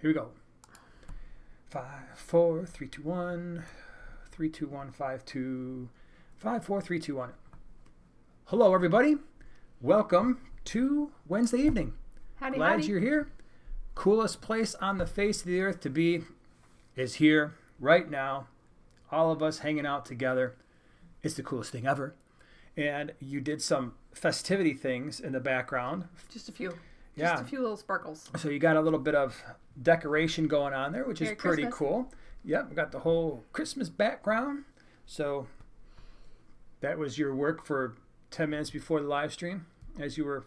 Here we go. 5, 4, 3, 2, 1. 3, 2, 1, 5, 2, 5, 4, 3, 2, 1. Hello, everybody. Welcome to Wednesday evening. Howdy, Glad howdy. you're here. Coolest place on the face of the earth to be is here right now. All of us hanging out together. It's the coolest thing ever. And you did some festivity things in the background. Just a few. Yeah. Just a few little sparkles. So you got a little bit of decoration going on there, which is Merry pretty Christmas. cool. Yep, we got the whole Christmas background. So that was your work for 10 minutes before the live stream as you were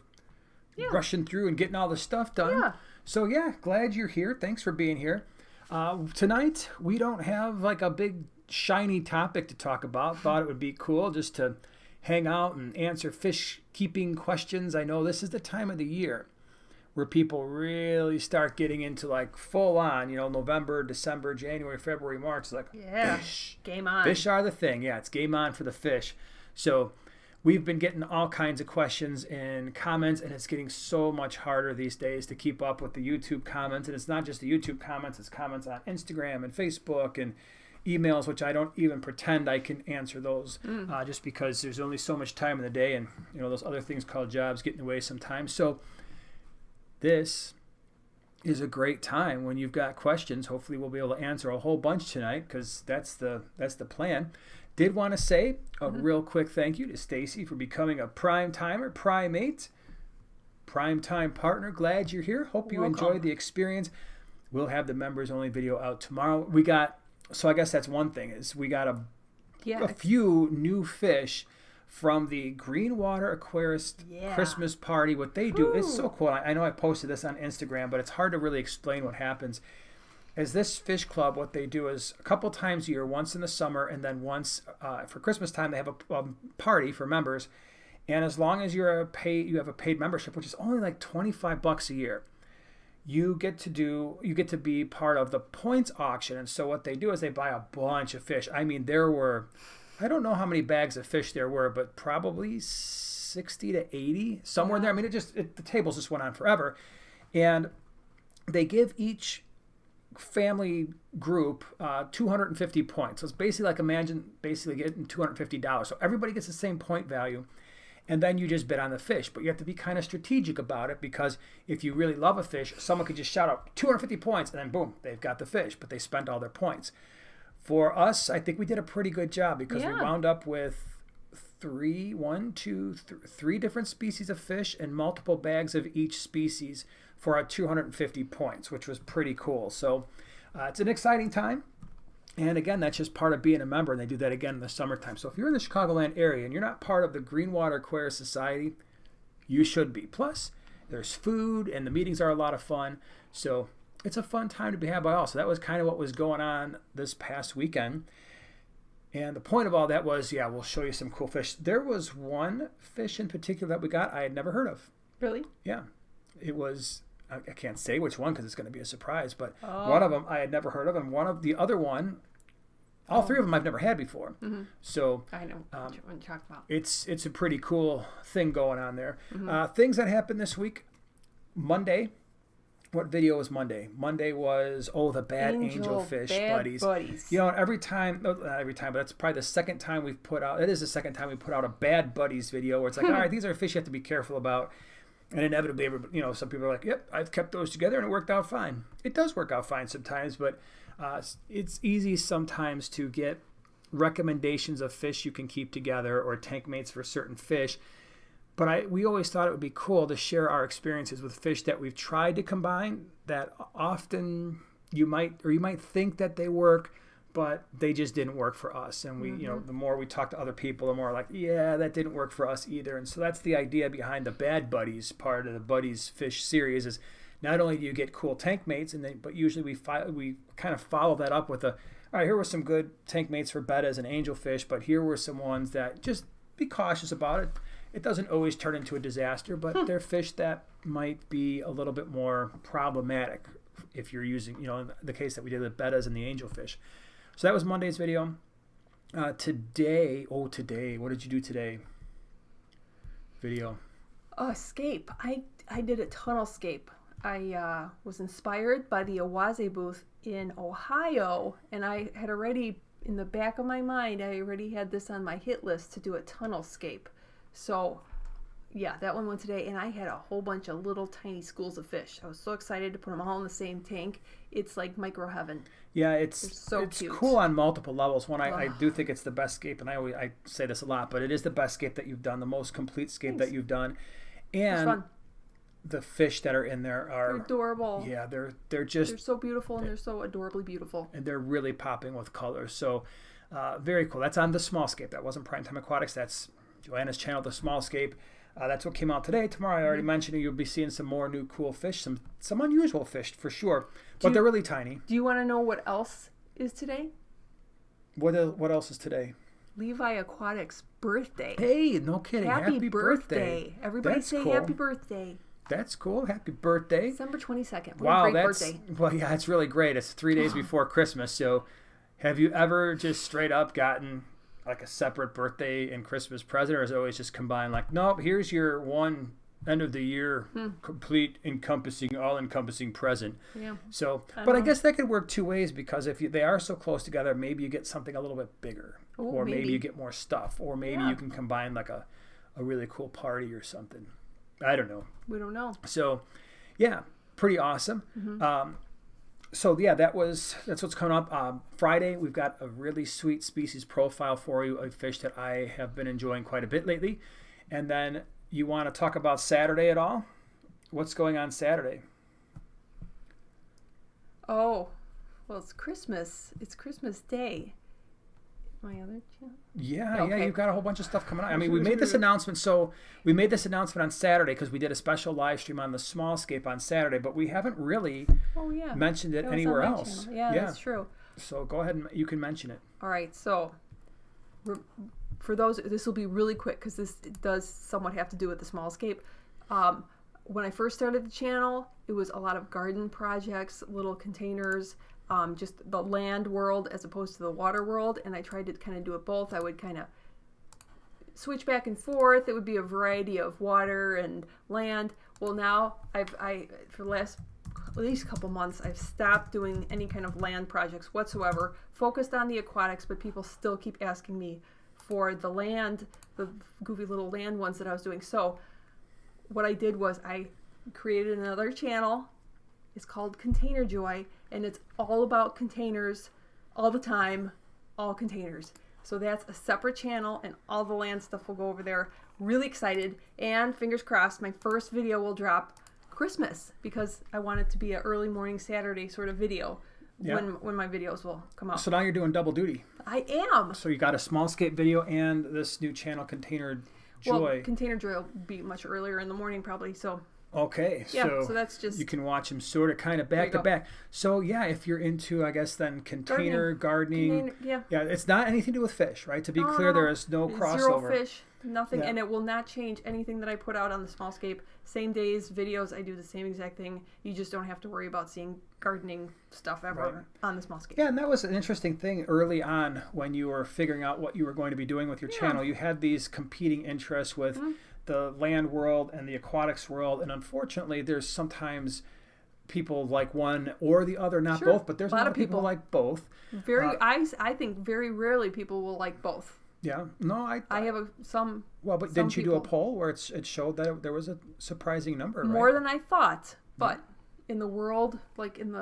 rushing through and getting all the stuff done. Yeah. So yeah, glad you're here. Thanks for being here. Tonight, we don't have like a big shiny topic to talk about. Thought it would be cool just to hang out and answer fish keeping questions. I know this is the time of the year where people really start getting into like full on, November, December, January, February, March. It's like, Yeah. fish. Game on. Fish are the thing. Yeah, it's game on for the fish. So we've been getting all kinds of questions and comments, and it's getting so much harder these days to keep up with the YouTube comments. And it's not just the YouTube comments, it's comments on Instagram and Facebook and emails, which I don't even pretend I can answer those just because there's only so much time in the day, and those other things called jobs get in the way sometimes. So this is a great time when you've got questions. Hopefully we'll be able to answer a whole bunch tonight because that's the plan. Did want to say a real quick thank you to Stacy for becoming a prime timer, primate, prime time partner. Glad you're here. Hope you Welcome. enjoyed the experience. We'll have the members only video out tomorrow. So I guess that's one thing is we got a few new fish from the Greenwater Aquarist Christmas party. What they do is so cool. I know I posted this on Instagram, but it's hard to really explain what happens. As this fish club, what they do is a couple times a year, once in the summer, and then once for Christmas time, they have a party for members. And as long as you have a paid membership, which is only like $25 a year, you get to be part of the points auction. And so what they do is they buy a bunch of fish. I mean, I don't know how many bags of fish there were, but probably 60 to 80, somewhere in there. I mean, the tables just went on forever. And they give each family group 250 points. So it's basically imagine getting $250. So everybody gets the same point value. And then you just bid on the fish. But you have to be kind of strategic about it because if you really love a fish, someone could just shout out 250 points and then boom, they've got the fish, but they spent all their points. For us, I think we did a pretty good job because we wound up with three different species of fish and multiple bags of each species for our 250 points, which was pretty cool. So it's an exciting time. And again, that's just part of being a member, and they do that again in the summertime. So if you're in the Chicagoland area and you're not part of the Greenwater Aquarius Society, you should be. Plus, there's food, and the meetings are a lot of fun. So it's a fun time to be had by all. So that was kind of what was going on this past weekend. And the point of all that was, we'll show you some cool fish. There was one fish in particular that we got I had never heard of. Really? Yeah. It was, I can't say which one because it's going to be a surprise, but one of them I had never heard of, and the other one, all three of them I've never had before. Mm-hmm. So I know what you're talking about. it's a pretty cool thing going on there. Things that happened this week. Monday. What video was Monday? Monday was, the bad angelfish buddies. Every time, not every time, but that's probably the second time we've put out, it is the second time we put out a bad buddies video where it's like, all right, these are fish you have to be careful about. And inevitably, some people are like, yep, I've kept those together and it worked out fine. It does work out fine sometimes, but it's easy sometimes to get recommendations of fish you can keep together or tank mates for certain fish. But we always thought it would be cool to share our experiences with fish that we've tried to combine that often you might think that they work, but they just didn't work for us. And we, the more we talk to other people, the more like, that didn't work for us either. And so that's the idea behind the Bad Buddies part of the Buddies Fish series is not only do you get cool tank mates, but usually we kind of follow that up with all right, here were some good tank mates for bettas and angelfish, but here were some ones that just be cautious about it. It doesn't always turn into a disaster, but they're fish that might be a little bit more problematic if you're using, in the case that we did with bettas and the angelfish. So that was Monday's video. Today, what did you do today? Video. Scape. I did a tunnel scape. was inspired by the Awaze booth in Ohio, and I had already, in the back of my mind, I already had this on my hit list to do a tunnel scape. So yeah, that one went today, and I had a whole bunch of little tiny schools of fish. I was so excited to put them all in the same tank. It's like micro heaven. Yeah, it's cute. Cool on multiple levels. One, I do think it's the best scape, and I say this a lot, but it is the best scape that you've done, the most complete scape that you've done. And the fish that are in there are adorable. Yeah, they're so beautiful, and they're so adorably beautiful. And they're really popping with colors. So very cool. That's on the small scape. That wasn't Primetime Aquatics. That's Joanna's channel, the small scape. That's what came out today. Tomorrow, I already mentioned, you'll be seeing some more new cool fish, some unusual fish for sure, but they're really tiny. Do you want to know what else is today? What else is today? Levi Aquatics' birthday. Hey, no kidding. Happy birthday. Everybody That's say cool. Happy birthday. That's cool. Happy birthday. December 22nd. Wow, great that's birthday. Well, yeah, it's really great. It's 3 days before Christmas. So have you ever just straight up gotten like a separate birthday and Christmas present, or is it always just combined, like, nope, here's your one end of the year complete all-encompassing present? Yeah. So, I guess that could work two ways, because if they are so close together, maybe you get something a little bit bigger. Ooh, or maybe you get more stuff, or maybe you can combine like a really cool party or something. I don't know. We don't know. So, yeah, pretty awesome. So yeah, that's what's coming up. Friday, we've got a really sweet species profile for you, a fish that I have been enjoying quite a bit lately. And then you want to talk about Saturday at all? What's going on Saturday? Oh, well, it's Christmas. It's Christmas Day. My other channel? Yeah, you've got a whole bunch of stuff coming on. I mean, we made this announcement. So we made this announcement on Saturday because we did a special live stream on the small scape on Saturday, but we haven't really mentioned it anywhere else. Channel. Yeah, that's true. So go ahead and you can mention it. All right. So for those, this will be really quick because this does somewhat have to do with the small scape. When I first started the channel, it was a lot of garden projects, little containers, just the land world as opposed to the water world, and I tried to kind of do it both. I would kind of switch back and forth. It would be a variety of water and land. Well, now for the last at least couple months, I've stopped doing any kind of land projects whatsoever, focused on the aquatics, but people still keep asking me for the land, the goofy little land ones that I was doing. So what I did was I created another channel. It's called Container Joy, and it's all about containers all the time, all containers. So that's a separate channel, and all the land stuff will go over there. Really excited, and fingers crossed, my first video will drop Christmas, because I want it to be an early morning Saturday sort of video when my videos will come out. So now you're doing double duty. I am. So you got a small scape video and this new channel, Container Joy. Well, Container Joy will be much earlier in the morning probably, so... Okay, so that's just... You can watch them sort of kind of back to back. So yeah, if you're into, I guess then, container gardening. Yeah, it's not anything to do with fish, right? To be clear, there is no crossover. Zero fish, nothing, and it will not change anything that I put out on the small scape. Same days, videos, I do the same exact thing. You just don't have to worry about seeing gardening stuff ever on the small scape. Yeah, and that was an interesting thing early on when you were figuring out what you were going to be doing with your channel. You had these competing interests with... the land world and the aquatics world, and unfortunately there's sometimes people like one or the other, not both, but there's a lot of people like both. I think very rarely people will like both. Yeah, no, I have some. Well, but didn't you do a poll where it showed that there was a surprising number, more than I thought, but in the world, in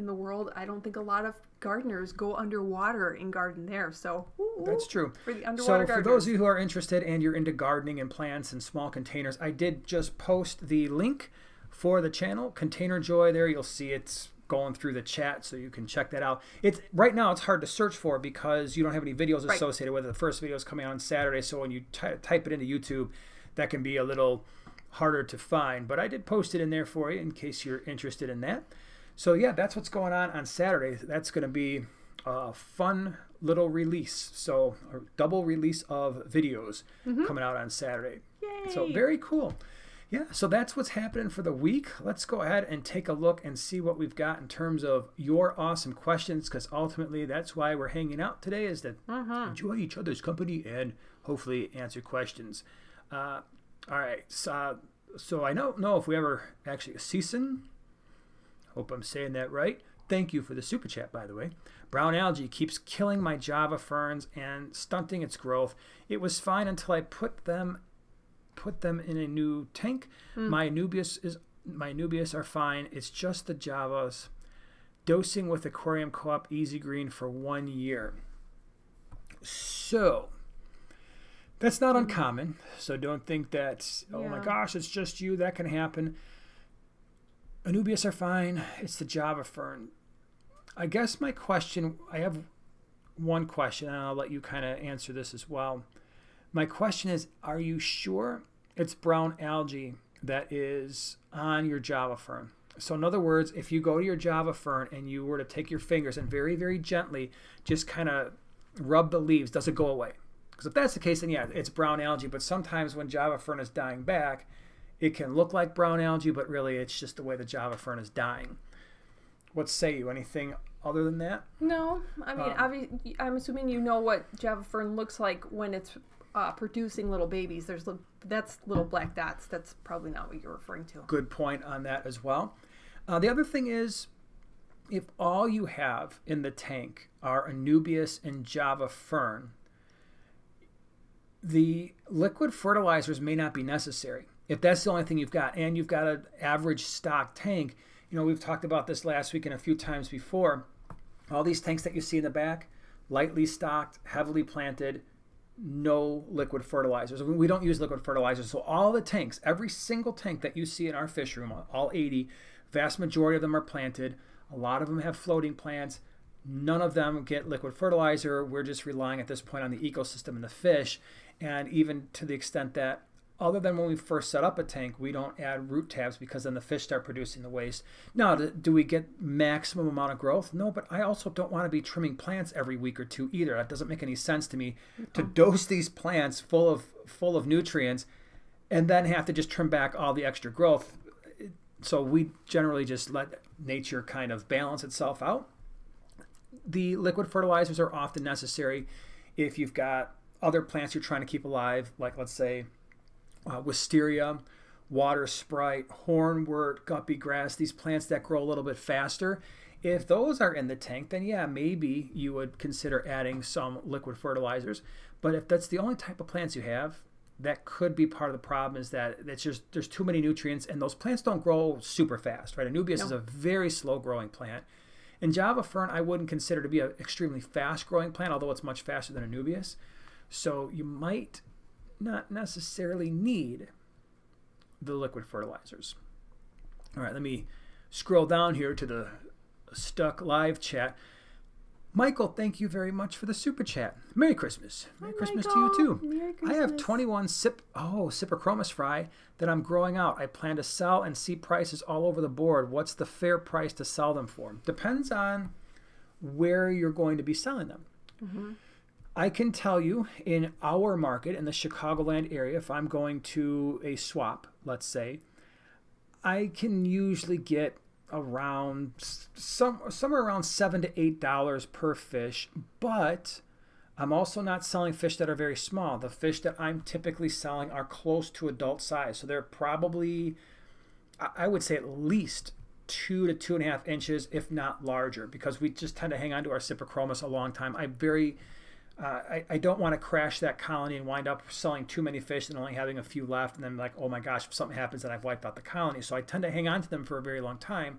the world, I don't think a lot of gardeners go underwater and garden there. So that's true. For the underwater gardeners. For those of you who are interested and you're into gardening and plants and small containers, I did just post the link for the channel, Container Joy. There you'll see it's going through the chat, so you can check that out. It's right now it's hard to search for because you don't have any videos associated with it. The first video is coming out on Saturday, so when you type it into YouTube, that can be a little harder to find. But I did post it in there for you in case you're interested in that. So yeah, that's what's going on Saturday. That's going to be a fun little release. So a double release of videos coming out on Saturday. Yay! So very cool. Yeah, so that's what's happening for the week. Let's go ahead and take a look and see what we've got in terms of your awesome questions, because ultimately that's why we're hanging out today, is to enjoy each other's company and hopefully answer questions. All right, so I don't know if we ever actually season. Hope I'm saying that right. Thank you for the super chat, by the way. Brown algae keeps killing my Java ferns and stunting its growth. It was fine until I put them in a new tank. My Nubius are fine. It's just the Javas. Dosing with Aquarium Co-op Easy Green for 1 year. So that's not uncommon. So don't think that, oh my gosh, it's just you. That can happen. Anubias are fine. It's the Java fern. I guess my question, I have one question, and I'll let you kind of answer this as well. My question is, are you sure it's brown algae that is on your Java fern? So in other words, if you go to your Java fern and you were to take your fingers and very, very gently just kind of rub the leaves, does it go away? Because if that's the case, then yeah, it's brown algae. But sometimes when Java fern is dying back, it can look like brown algae, but really it's just the way the Java fern is dying. What say you? Anything other than that? No. I mean, I'm assuming you know what Java fern looks like when it's producing little babies. That's little black dots. That's probably not what you're referring to. Good point on that as well. The other thing is, if all you have in the tank are Anubias and Java fern, the liquid fertilizers may not be necessary. If that's the only thing you've got, and you've got an average stock tank, we've talked about this last week and a few times before. All these tanks that you see in the back, lightly stocked, heavily planted, no liquid fertilizers. We don't use liquid fertilizers. So all the tanks, every single tank that you see in our fish room, all 80, vast majority of them are planted. A lot of them have floating plants. None of them get liquid fertilizer. We're just relying at this point on the ecosystem and the fish. And even to the extent that, other than when we first set up a tank, we don't add root tabs because then the fish start producing the waste. Now, do we get maximum amount of growth? No, but I also don't want to be trimming plants every week or two either. That doesn't make any sense to me to dose these plants full of nutrients and then have to just trim back all the extra growth. So we generally just let nature kind of balance itself out. The liquid fertilizers are often necessary if you've got other plants you're trying to keep alive, like let's say wisteria, water sprite, hornwort, guppy grass, these plants that grow a little bit faster. If those are in the tank, then yeah, maybe you would consider adding some liquid fertilizers. But if that's the only type of plants you have, that could be part of the problem, is that it's just there's too many nutrients and those plants don't grow super fast, right? Anubias is a very slow growing plant. And Java fern I wouldn't consider to be an extremely fast growing plant, although it's much faster than Anubias. So you might not necessarily need the liquid fertilizers. All right, let me scroll down here to the Stuck Live chat. Michael, thank you very much for the super chat. Merry Christmas. Merry Christmas to you too. Merry Christmas. I have 21 Cyprichromis fry that I'm growing out. I plan to sell and see prices all over the board. What's the fair price to sell them for? Depends on where you're going to be selling them. Mm-hmm. I can tell you in our market, in the Chicagoland area, if I'm going to a swap, let's say, I can usually get around somewhere around $7 to $8 per fish, but I'm also not selling fish that are very small. The fish that I'm typically selling are close to adult size. So they're probably, I would say, at least 2 to 2.5 inches, if not larger, because we just tend to hang on to our Cyprichromis a long time. I don't want to crash that colony and wind up selling too many fish and only having a few left, and then like, oh my gosh, if something happens then I've wiped out the colony. So I tend to hang on to them for a very long time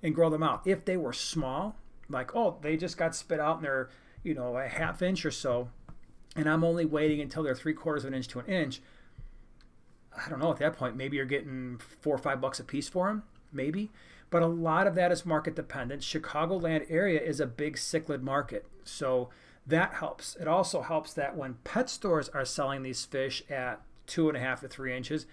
and grow them out. If they were small, like, oh, they just got spit out and they're, a half inch or so, and I'm only waiting until they're 3/4 of an inch to an inch, I don't know, at that point, maybe you're getting $4 or $5 a piece for them, maybe. But a lot of that is market dependent. Chicagoland area is a big cichlid market, so that helps. It also helps that when pet stores are selling these fish at 2.5 to 3 inches,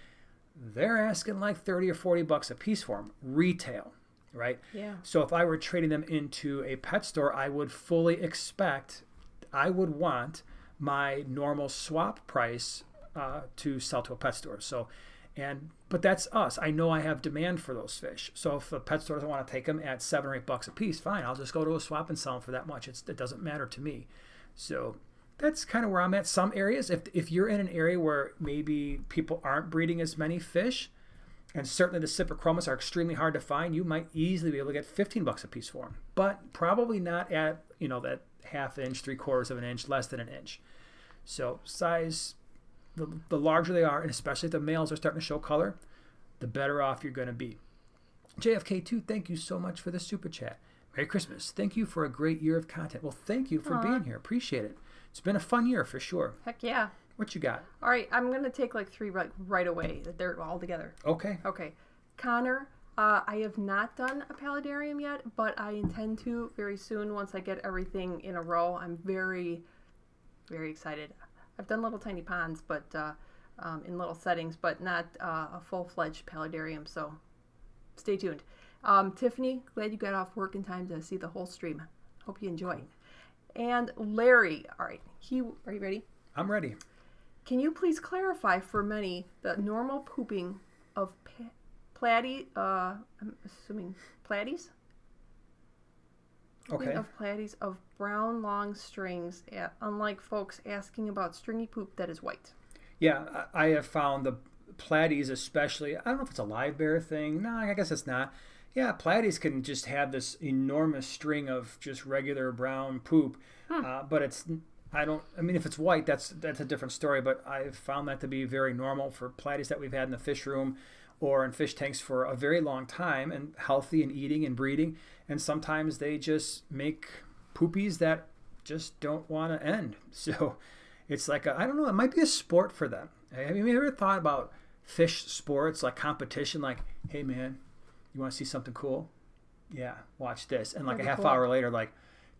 they're asking like $30 or $40 a piece for them, retail, right? Yeah. So if I were trading them into a pet store, I would fully expect, I would want my normal swap price to sell to a pet store. But that's us. I know I have demand for those fish. So if a pet store doesn't want to take them at $7 or $8 a piece, fine. I'll just go to a swap and sell them for that much. It doesn't matter to me. So that's kind of where I'm at. Some areas, if you're in an area where maybe people aren't breeding as many fish, And certainly the Cyprichromis are extremely hard to find. You might easily be able to get $15 a piece for them, but probably not at, that ½ inch, 3/4 of an inch, less than an inch. So size, the larger they are, and especially if the males are starting to show color, the better off you're going to be. JFK2, thank you so much for the super chat. Merry Christmas. Thank you for a great year of content. Well, thank you for being here. Appreciate it. It's been a fun year for sure. Heck yeah. What you got? All right, I'm going to take like 3 right away. They're all together. Okay. Okay. Connor, I have not done a paludarium yet, but I intend to very soon once I get everything in a row. I'm very, very excited. I've done little tiny ponds, but in little settings, but not a full-fledged paludarium, so stay tuned. Tiffany, glad you got off work in time to see the whole stream. Hope you enjoy. And Larry, all right, are you ready? I'm ready. Can you please clarify for many the normal pooping of I'm assuming platies? Okay. Of platies of brown long strings, unlike folks asking about stringy poop that is white. Yeah, I have found the platies especially, I don't know if it's a live bear thing. No, I guess it's not. Yeah, platies can just have this enormous string of just regular brown poop, but if it's white, that's a different story, but I've found that to be very normal for platies that we've had in the fish room or in fish tanks for a very long time and healthy and eating and breeding, and sometimes they just make poopies that just don't want to end. So it's like, I don't know, it might be a sport for them. Have you ever thought about fish sports, like competition, like, hey man, you want to see something cool? Yeah, watch this. And like a half hour later, like,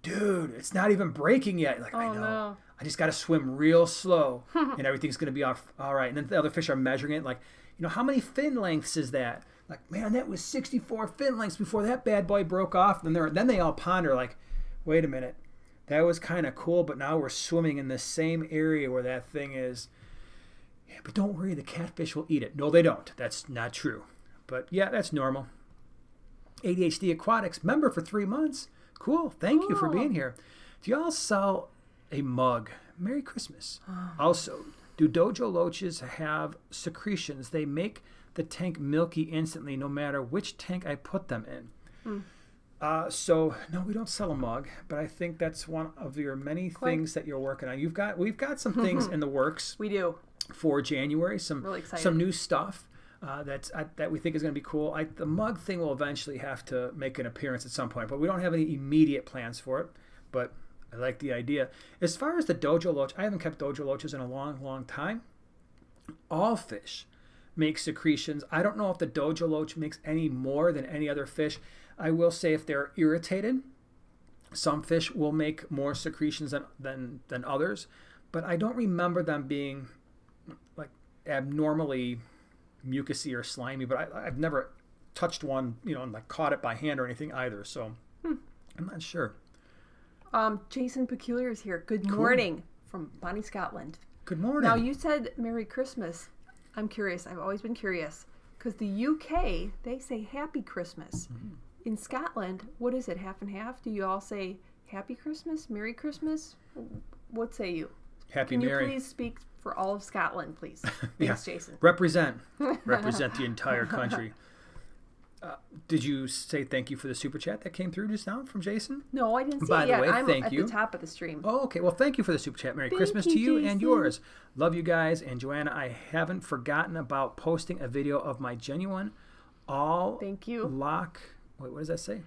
dude, it's not even breaking yet. Like, I know. No. I just got to swim real slow and everything's going to be all right. And then the other fish are measuring it like, how many fin lengths is that? Like, man, that was 64 fin lengths before that bad boy broke off. And then they all ponder like, wait a minute, that was kind of cool, but now we're swimming in the same area where that thing is. Yeah, but don't worry, the catfish will eat it. No, they don't. That's not true. But yeah, that's normal. ADHD Aquatics, member for 3 months. Cool. Thank you for being here. Do y'all sell a mug? Merry Christmas. Also, do dojo loaches have secretions? They make the tank milky instantly no matter which tank I put them in. So, no, we don't sell a mug, but I think that's one of your many things that you're working on. We've got some things in the works. We do. For January, really some new stuff. That we think is going to be cool. The mug thing will eventually have to make an appearance at some point, but we don't have any immediate plans for it. But I like the idea. As far as the dojo loach, I haven't kept dojo loaches in a long, long time. All fish make secretions. I don't know if the dojo loach makes any more than any other fish. I will say if they're irritated, some fish will make more secretions than others, but I don't remember them being like abnormally mucusy or slimy, but I've never touched one, and like caught it by hand or anything either. So I'm not sure. Jason Peculiar is here. Good morning from Bonnie, Scotland. Good morning. Now you said Merry Christmas. I'm curious. I've always been curious because the UK, they say Happy Christmas. Mm-hmm. In Scotland, what is it? Half and half? Do you all say Happy Christmas, Merry Christmas? What say you? Happy Can Merry. You please speak for all of Scotland, please? Thanks, Jason. Represent the entire country. Did you say thank you for the super chat that came through just now from Jason? No, I didn't see By it the yet. way, I'm thank at you. The top of the stream. Oh, okay. Well, thank you for the super chat. Merry Christmas to you and yours. Love you guys. And Joanna, I haven't forgotten about posting a video of my genuine all thank you. Wait, what does that say?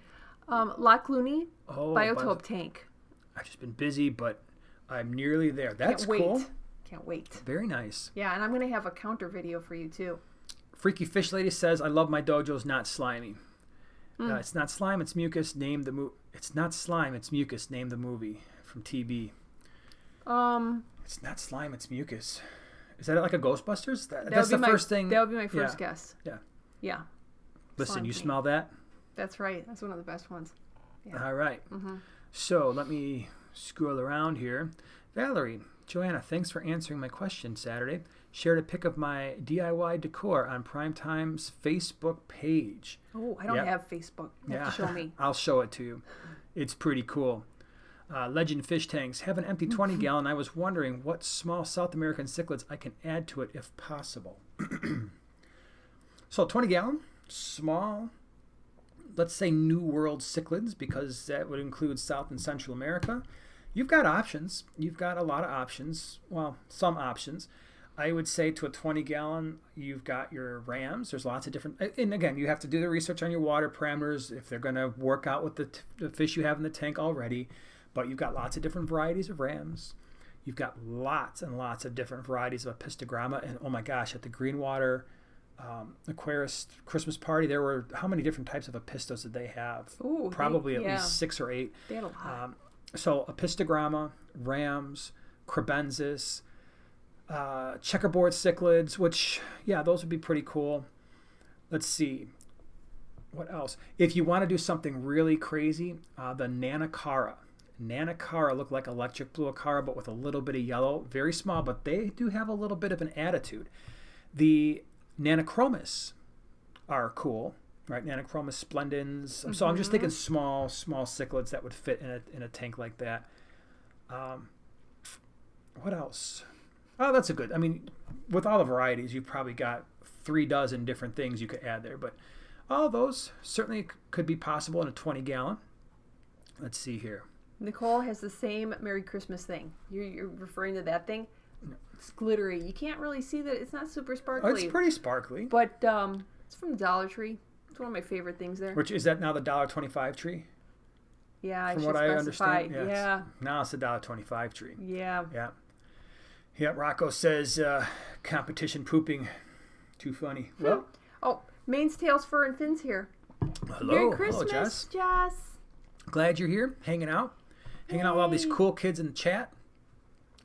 Loch Looney Biotope tank. I've just been busy, but I'm nearly there. That's cool. Can't wait. Very nice. Yeah, and I'm going to have a counter video for you too. Freaky Fish Lady says, I love my dojos, not slimy. It's not slime, it's mucus. Name the movie. It's not slime, it's mucus. Name the movie from TB. It's not slime, it's mucus. Is that like a Ghostbusters? That's the first thing. That would be my first guess. Yeah. Listen, slime you tank. Smell that? That's right. That's one of the best ones. Yeah. All right. Mm-hmm. So let me scroll around here. Valerie, Joanna, thanks for answering my question Saturday. Shared a pic of my DIY decor on Primetime's Facebook page. Oh, I don't have Facebook. You have to show me. I'll show it to you. It's pretty cool. Legend Fish Tanks. Have an empty 20-gallon. I was wondering what small South American cichlids I can add to it if possible. So 20 gallon, small, let's say New World cichlids, because that would include South and Central America. You've got options. You've got a lot of options. Well, some options. I would say to a 20 gallon, you've got your rams. There's lots of different, and again, you have to do the research on your water parameters if they're going to work out with the fish you have in the tank already. But you've got lots of different varieties of rams. You've got lots and lots of different varieties of Apistogramma. And oh my gosh, at the Greenwater Aquarist Christmas party, there were, how many different types of Apistos did they have? Ooh, Probably at least 6 or 8. They had a lot. So Apistogramma, rams, crebensis, checkerboard cichlids, which, yeah, those would be pretty cool. Let's see. What else? If you want to do something really crazy, the Nanacara. Nanacara look like electric blue acara, but with a little bit of yellow. Very small, but they do have a little bit of an attitude. The Nanochromis are cool, right? Nanochromis splendens. So I'm just thinking small cichlids that would fit in a tank like that. What else? Oh, that's a good. I mean, with all the varieties, you've probably got 3 dozen different things you could add there. But all those certainly could be possible in a 20 gallon. Let's see here. Nicole has the same Merry Christmas thing. You're referring to that thing? It's glittery. You can't really see that. It's not super sparkly. Oh, it's pretty sparkly. But it's from Dollar Tree. It's one of my favorite things there. Which is that now the $1.25 tree? Yeah, I From should what I specify. understand. Yeah. Now it's the $1.25 tree. Yeah. Yeah. Yeah, Rocco says competition pooping. Too funny. Well. Oh, Maine's Tails, Fur, and Fins here. Hello. Merry Christmas, Hello, Jess. Jess. Glad you're here, hanging out. Hanging out with all these cool kids in the chat.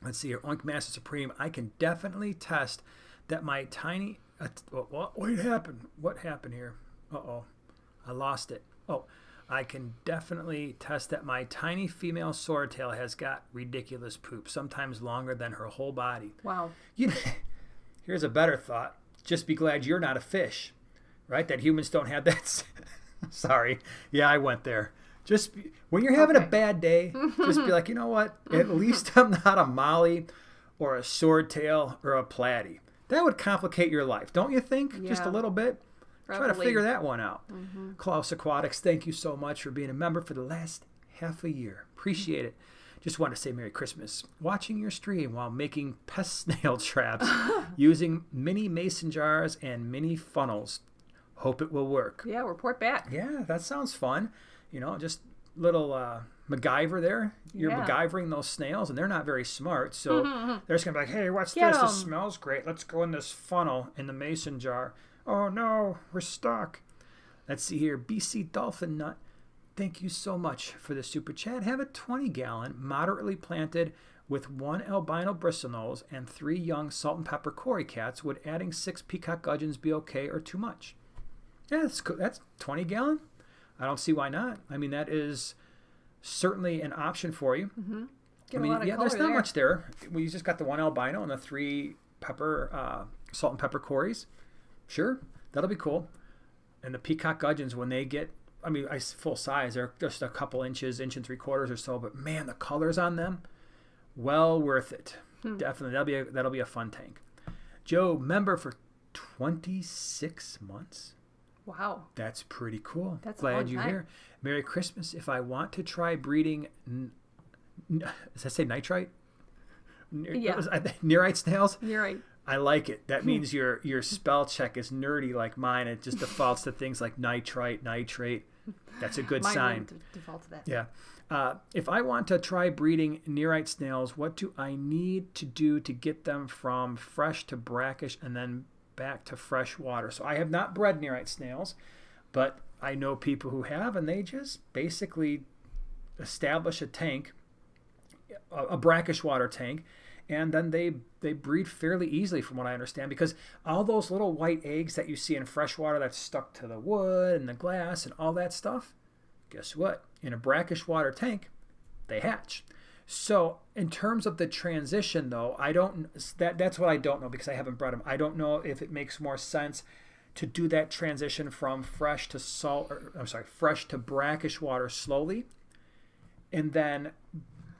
Let's see here. Oink Master Supreme. I can definitely test that my tiny... what happened? What happened here? Uh-oh. I lost it. Oh, I can definitely test that my tiny female swordtail has got ridiculous poop, sometimes longer than her whole body. Wow. Here's a better thought. Just be glad you're not a fish, right? That humans don't have that. Sorry. Yeah, I went there. When you're having a bad day, just be like, you know what? At least I'm not a molly or a swordtail or a platy. That would complicate your life, don't you think? Yeah. Just a little bit. Probably. Try to figure that one out. Klaus Aquatics, thank you so much for being a member for the last half a year. Appreciate it. Just want to say Merry Christmas. Watching your stream while making pest snail traps using mini mason jars and mini funnels. Hope it will work. Yeah, report back. Yeah, that sounds fun. You know, just little MacGyver there. You're MacGyvering those snails, and they're not very smart. So they're just going to be like, hey, what's this? This smells great. Let's go in this funnel in the mason jar. Oh, no, we're stuck. Let's see here. BC Dolphin Nut. Thank you so much for the super chat. Have a 20-gallon, moderately planted with 1 albino bristlenose and 3 young salt and pepper cory cats. Would adding 6 peacock gudgeons be okay or too much? Yeah, that's 20-gallon. I don't see why not. I mean, that is certainly an option for you. I mean, there's not much there. We just got the 1 albino and the 3 salt and pepper cories. Sure, that'll be cool. And the peacock gudgeons, when they get, I mean, full size, they're just a couple inches, 1 3/4 or so. But man, the colors on them, well worth it. Definitely, that'll be a fun tank. Joe, member for 26 months. Wow. That's pretty cool. That's glad you're here. Merry Christmas. If I want to try breeding, does that say nitrite? Yeah. Neorite snails? Neorite. I like it. That means your spell check is nerdy like mine. It just defaults to things like nitrite, nitrate. That's a good sign. Mine default to that. Yeah. If I want to try breeding Neorite snails, what do I need to do to get them from fresh to brackish and then back to fresh water? So I have not bred Neorite snails, but I know people who have, and they just basically establish a tank, a brackish water tank, and then they breed fairly easily from what I understand, because all those little white eggs that you see in fresh water that's stuck to the wood and the glass and all that stuff, guess what? In a brackish water tank, they hatch. So in terms of the transition, though, that's what I don't know, because I haven't bred them. I don't know if it makes more sense to do that transition from fresh to fresh to brackish water slowly, and then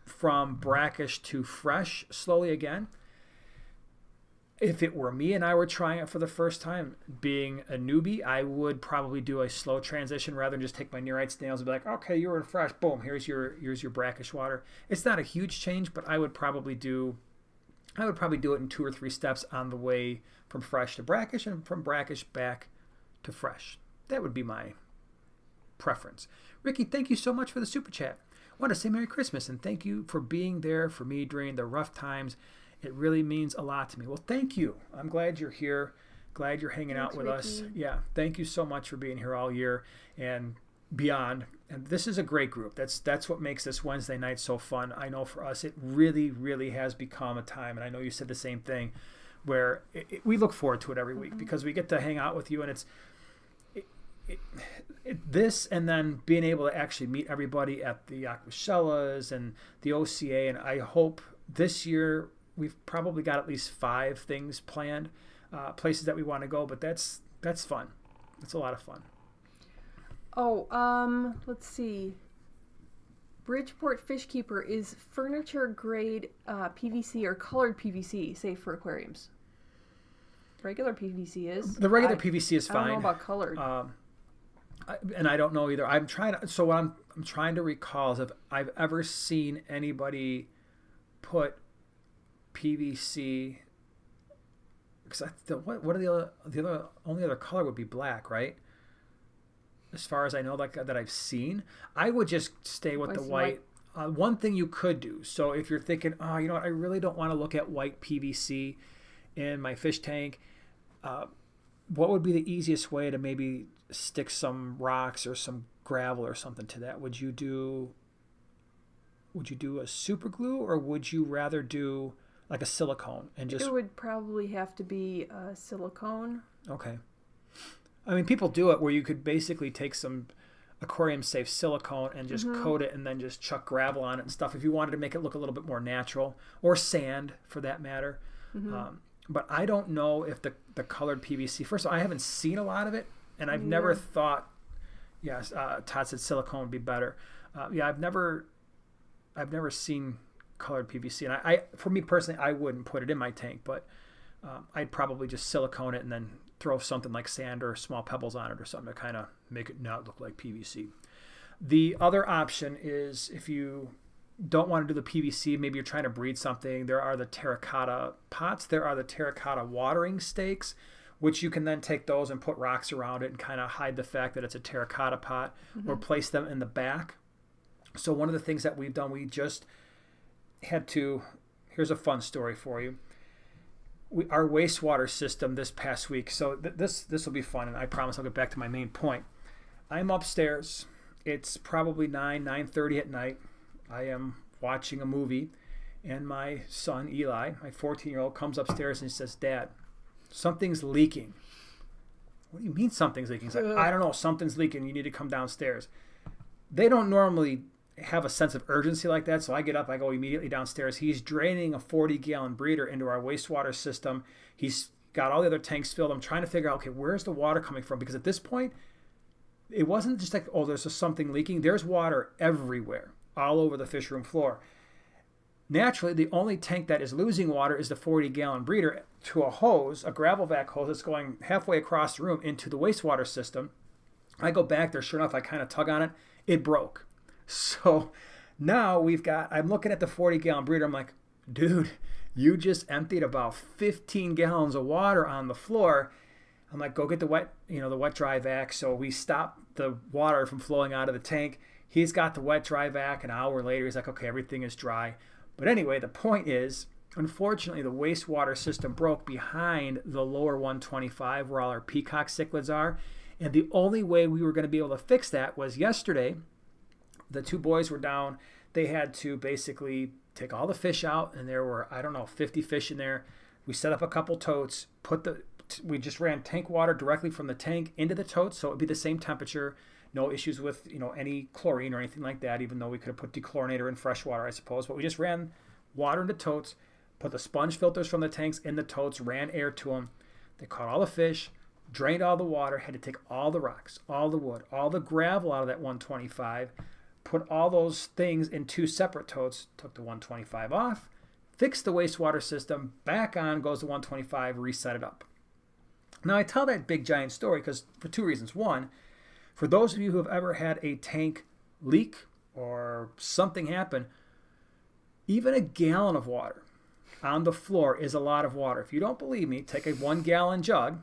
from brackish to fresh slowly again. if it were me and I were trying it for the first time, being a newbie, I would probably do a slow transition rather than just take my Neorite snails and be like, okay, you're in fresh, boom, here's your brackish water. It's not a huge change, but I would probably do it in 2 or 3 steps on the way from fresh to brackish and from brackish back to fresh. That would be my preference. Ricky, thank you so much for the super chat. I want to say Merry Christmas and thank you for being there for me during the rough times. It really means a lot to me. Well, thank you. I'm glad you're here. Glad you're hanging out with us. Yeah, thank you so much for being here all year and beyond. And this is a great group. That's what makes this Wednesday night so fun. I know for us, it really, really has become a time, and I know you said the same thing, where we look forward to it every week because we get to hang out with you, and it's this, and then being able to actually meet everybody at the Aquashellas and the OCA, and I hope this year we've probably got at least 5 things planned, places that we want to go, but that's fun. It's a lot of fun. Oh, let's see. Bridgeport Fish Keeper, is furniture grade PVC or colored PVC safe for aquariums? Regular PVC is. The regular PVC is fine. I don't know about colored. And I don't know either. I'm trying to recall is if I've ever seen anybody put PVC, because what are the only other color would be black, right? As far as I know, like that I've seen, I would just stay with the white. One thing you could do, so if you're thinking, oh, you know what, I really don't want to look at white PVC in my fish tank, what would be the easiest way to maybe stick some rocks or some gravel or something to that? Would you do a super glue, or would you rather do like a silicone and just? It would probably have to be a silicone. Okay. I mean, people do it where you could basically take some aquarium-safe silicone and just coat it and then just chuck gravel on it and stuff if you wanted to make it look a little bit more natural, or sand for that matter. But I don't know if the colored PVC, first of all, I haven't seen a lot of it, and I've never thought, yes, Todd said silicone would be better. I've never seen colored PVC, and I for me personally, I wouldn't put it in my tank, but I'd probably just silicone it and then throw something like sand or small pebbles on it or something to kind of make it not look like PVC. The other option is if you don't want to do the PVC, maybe you're trying to breed something, there are the terracotta pots, there are the terracotta watering stakes, which you can then take those and put rocks around it and kind of hide the fact that it's a terracotta pot, or place them in the back. So one of the things that we've done, we just had to, here's a fun story for you. Our wastewater system this past week, so this will be fun, and I promise I'll get back to my main point. I'm upstairs. It's probably 9:30 at night. I am watching a movie, and my son, Eli, my 14-year-old, comes upstairs and he says, Dad, something's leaking. What do you mean something's leaking? He's like, I don't know, something's leaking. You need to come downstairs. They don't normally have a sense of urgency like that, so I get up, I go immediately downstairs. He's draining a 40-gallon breeder into our wastewater system. He's got all the other tanks filled. I'm trying to figure out, okay, where's the water coming from? Because at this point, it wasn't just like, oh, there's just something leaking. There's water everywhere, all over the fish room floor. Naturally, the only tank that is losing water is the 40-gallon breeder to a hose, a gravel vac hose that's going halfway across the room into the wastewater system. I go back there, sure enough, I kind of tug on it. It broke. So now I'm looking at the 40-gallon breeder. I'm like, dude, you just emptied about 15 gallons of water on the floor. I'm like, go get the wet dry vac. So we stop the water from flowing out of the tank. He's got the wet dry vac. An hour later, he's like, okay, everything is dry. But anyway, the point is, unfortunately, the wastewater system broke behind the lower 125 where all our peacock cichlids are. And the only way we were going to be able to fix that was yesterday. The 2 boys were down. They had to basically take all the fish out, and there were, 50 fish in there. We set up a couple totes, we just ran tank water directly from the tank into the totes, so it would be the same temperature. No issues with, any chlorine or anything like that, even though we could have put dechlorinator in fresh water, I suppose. But we just ran water into totes, put the sponge filters from the tanks in the totes, ran air to them. They caught all the fish, drained all the water, had to take all the rocks, all the wood, all the gravel out of that 125, put all those things in 2 separate totes, took the 125 off, fix the wastewater system, back on goes the 125, reset it up. Now, I tell that big giant story because for two reasons. One, for those of you who have ever had a tank leak or something happen, even a gallon of water on the floor is a lot of water. If you don't believe me, take a 1 gallon jug,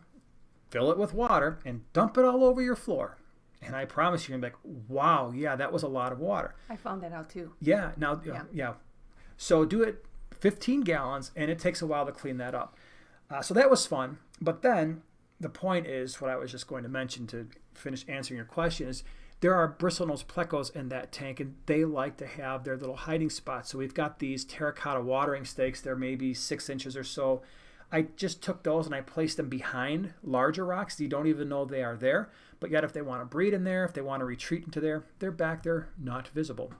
fill it with water, and dump it all over your floor. And I promise you're going to be like, wow, yeah, that was a lot of water. I found that out too. Yeah. Now, yeah. So do it 15 gallons, and it takes a while to clean that up. So that was fun. But then the point is, what I was just going to mention to finish answering your question is, there are bristlenose plecos in that tank, and they like to have their little hiding spots. So we've got these terracotta watering stakes. They're maybe 6 inches or so. I just took those and I placed them behind larger rocks. You don't even know they are there. But yet if they want to breed in there, if they want to retreat into there, they're back there, not visible.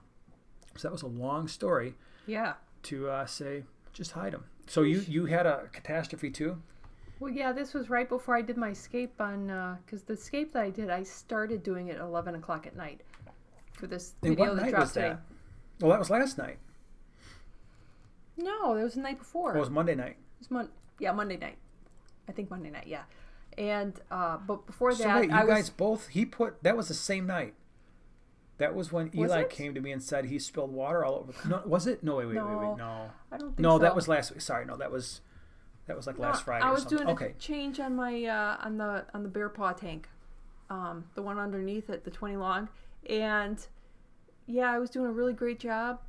So that was a long story. Yeah. To say, just hide them. So you had a catastrophe too? Well, yeah, this was right before I did my scape on, because the scape that I did, I started doing it at 11 o'clock at night for this video that dropped today. Well, that was last night. No, that was the night before. Oh, it was Monday night. It was Monday night. I think Monday night, yeah. And, but before that, so wait, you guys both, that was the same night. That was when Eli came to me and said he spilled water all over. No, was it? No, wait, no. I don't think so. No, that was last week. Sorry, no, that was like last Friday I or was something. doing a change on my on the bear paw tank, the one underneath it, the 20 long, and yeah, I was doing a really great job.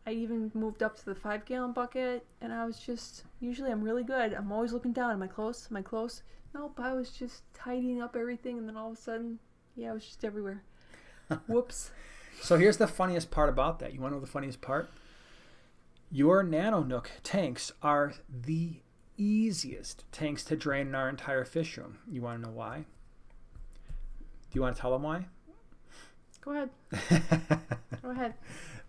I even moved up to the 5 gallon bucket, and I was just, usually I'm really good. I'm always looking down. Am I close? Am I close? Nope, I was just tidying up everything, and then all of a sudden, yeah, it was just everywhere. Whoops. So here's the funniest part about that. You want to know the funniest part? Your Nano Nook tanks are the easiest tanks to drain in our entire fish room. You want to know why? Do you want to tell them why? Go ahead. Go ahead.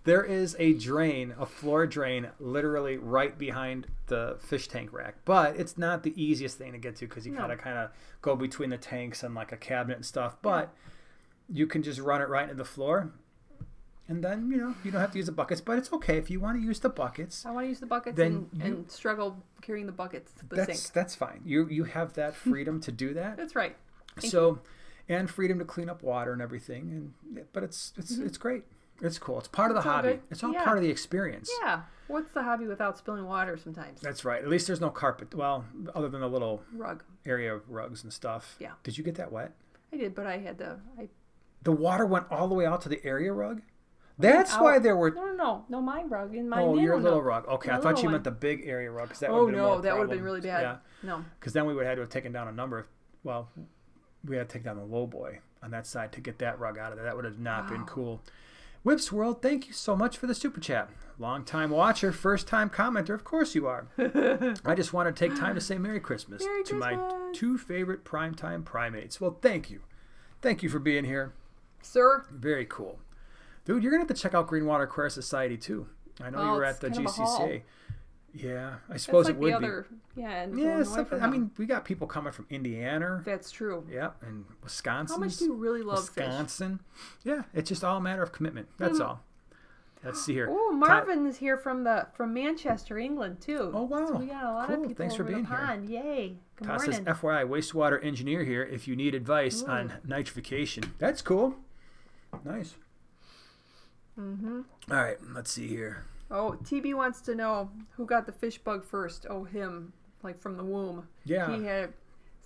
There is a drain, a floor drain, literally right behind the fish tank rack. But it's not the easiest thing to get to because you gotta kind of go between the tanks and like a cabinet and stuff. But you can just run it right into the floor. And then, you don't have to use the buckets. But it's okay if you want to use the buckets. I want to use the buckets and struggle carrying the buckets to the sink. That's fine. You have that freedom to do that. That's right. Thank you. You. And freedom to clean up water and everything. But it's great. It's cool. It's part of the hobby. Good. It's all part of the experience. Yeah. What's the hobby without spilling water sometimes? That's right. At least there's no carpet. Well, other than the little rug area rugs and stuff. Yeah. Did you get that wet? I did, but I had The water went all the way out to the area rug? That's why there were... No, my rug in my your little rug. Okay, I thought you meant the big area rug. That would have been more that would have been really bad. Yeah. No. Because then we would have had to have taken down a number. We had to take down the low boy on that side to get that rug out of there. That would have not been cool. Whips World, thank you so much for the super chat. Long-time watcher, first-time commenter. Of course you are. I just want to take time to say Merry Christmas to my 2 favorite primetime primates. Well, thank you. Thank you for being here. Sir. Very cool. Dude, you're going to have to check out Greenwater Aquarium Society, too. I know you were at the GCCA. Yeah, I suppose it would be. I mean, we got people coming from Indiana. That's true. Yeah, and Wisconsin. How much do you really love Wisconsin? Fish? Yeah, it's just all a matter of commitment. That's all. Let's see here. Oh, Marvin is here from Manchester, England, too. Oh, wow. So we got a lot of people Thanks for being here. Yay. Good Todd morning. says, FYI, wastewater engineer here if you need advice on nitrification. That's cool. Nice. Mm-hmm. All right, let's see here. Oh, TB wants to know who got the fish bug first. Oh, him, like from the womb. Yeah. He had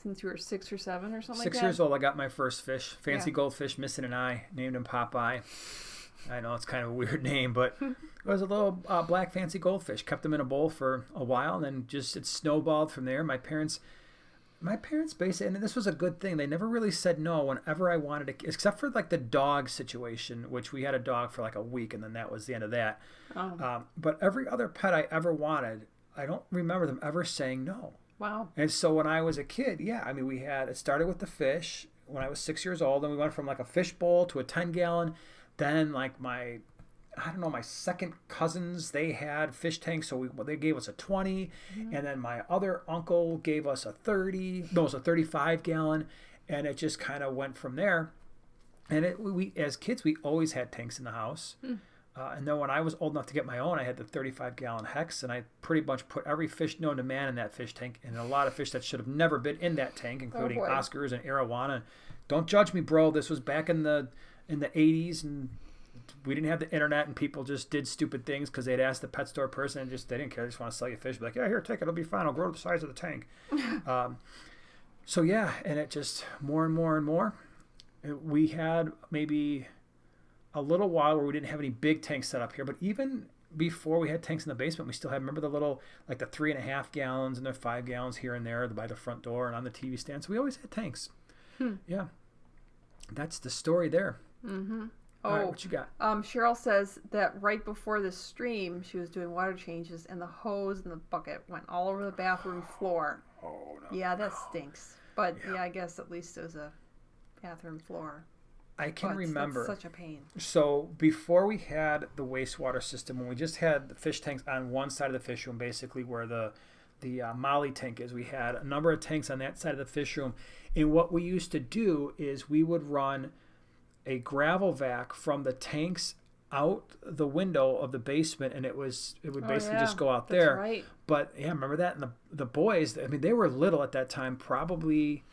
since you were 6 or 7 or something like that. 6 years old, I got my first fish. Fancy goldfish, missing an eye. Named him Popeye. I know it's kind of a weird name, but it was a little black fancy goldfish. Kept him in a bowl for a while, and then just it snowballed from there. My parents basically, and this was a good thing, they never really said no whenever I wanted to, except for like the dog situation, which we had a dog for like a week, and then that was the end of that. But every other pet I ever wanted, I don't remember them ever saying no. Wow. And so when I was a kid, it started with the fish when I was 6 years old, and we went from like a fish bowl to a 10 gallon. Then like my second cousins, they had fish tanks, so they gave us a 20, and then my other uncle gave us a 35 gallon, and it just kind of went from there. And we as kids, we always had tanks in the house. And then when I was old enough to get my own, I had the 35-gallon Hex, and I pretty much put every fish known to man in that fish tank, and a lot of fish that should have never been in that tank, including Oscars and arowana. Don't judge me, bro. This was back in the 80s, and we didn't have the internet, and people just did stupid things because they'd ask the pet store person, and they didn't care. They just want to sell you fish. Be like, yeah, here, take it. It'll be fine. I'll grow to the size of the tank. So yeah, and it just more and more and more. We had maybe a little while where we didn't have any big tanks set up here, but even before we had tanks in the basement, we still had, remember the little, like the 3.5 gallons and the 5 gallons here and there by the front door and on the TV stand. So we always had tanks. Yeah. That's the story there. Mm-hmm. All right, what you got? Cheryl says that right before the stream, she was doing water changes and the hose and the bucket went all over the bathroom floor. Oh, no. Yeah, that stinks. But yeah, I guess at least it was a bathroom floor. I can remember. That's such a pain. So before we had the wastewater system, when we just had the fish tanks on one side of the fish room, basically where the Molly tank is, we had a number of tanks on that side of the fish room. And what we used to do is we would run a gravel vac from the tanks out the window of the basement, and it would basically just go out there. Right. But yeah, remember that? And the boys, I mean, they were little at that time, probably,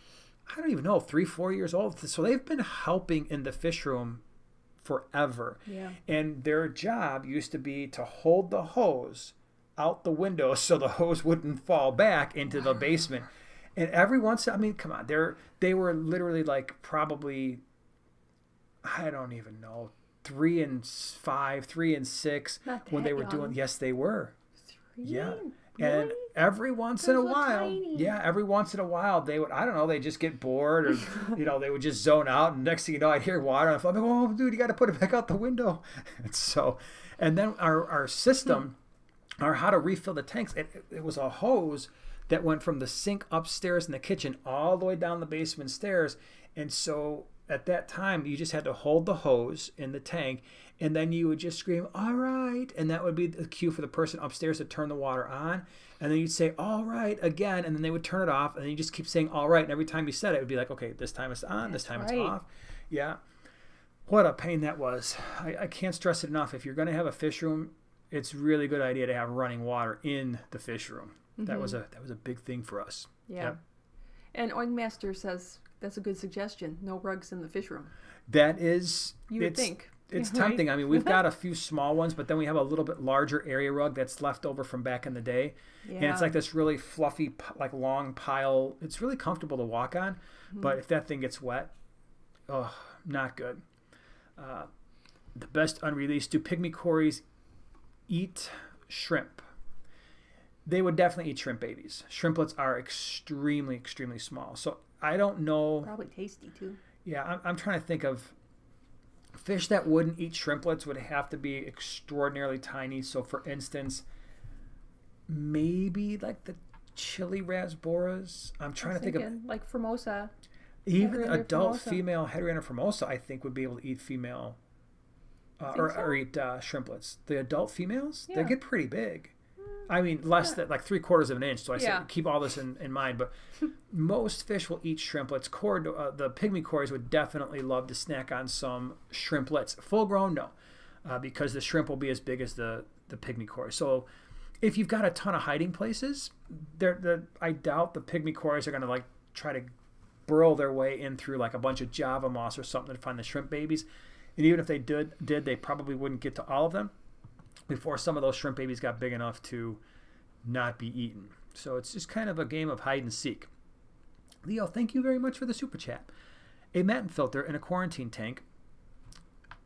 I don't even know, 3-4 years old. So they've been helping in the fish room forever. Yeah. And their job used to be to hold the hose out the window so the hose wouldn't fall back into the basement. And every once, I mean, come on, they were literally like probably, I don't even know, 3 and 5, 3 and 6 when they were doing. Yes, they were. 3? Yeah. Really? And every once in a while, every once in a while, they would, I don't know, they just get bored, or they would just zone out, and next thing you know, I'd hear water, and I'm like, oh, dude, you got to put it back out the window. And then our system, our how to refill the tanks, it was a hose that went from the sink upstairs in the kitchen all the way down the basement stairs, and so at that time, you just had to hold the hose in the tank, and then you would just scream, all right, and that would be the cue for the person upstairs to turn the water on, and then you'd say, all right, again, and then they would turn it off, and then you just keep saying, all right, and every time you said it, it would be like, okay, this time it's on, this time it's off. Yeah. What a pain that was. I can't stress it enough. If you're going to have a fish room, it's really good idea to have running water in the fish room. Mm-hmm. That was a big thing for us. Yeah. Yep. And Oinmaster says, that's a good suggestion. No rugs in the fish room. That is... You would think. It's tempting. I mean, we've got a few small ones, but then we have a little bit larger area rug that's left over from back in the day. Yeah. And it's like this really fluffy, like long pile. It's really comfortable to walk on, but if that thing gets wet, oh, not good. The best unreleased. Do pygmy cories eat shrimp? They would definitely eat shrimp babies. Shrimplets are extremely, extremely small. So I don't know. Probably tasty too. Yeah, I'm trying to think of fish that wouldn't eat shrimplets would have to be extraordinarily tiny. So for instance, maybe like the chili rasboras. I'm trying to think of like Formosa. Even adult female Hedriana formosa, I think, would be able to eat female or eat shrimplets. The adult females, they get pretty big. I mean, less than like 3/4 of an inch. So I say keep all this in mind. But most fish will eat shrimplets. The pygmy cories would definitely love to snack on some shrimplets. Full grown, no, because the shrimp will be as big as the pygmy cories. So if you've got a ton of hiding places, I doubt the pygmy cories are going to like try to burrow their way in through like a bunch of Java moss or something to find the shrimp babies. And even if they did, they probably wouldn't get to all of them before some of those shrimp babies got big enough to not be eaten. So it's just kind of a game of hide and seek. Leo, thank you very much for the super chat. A matin filter in a quarantine tank,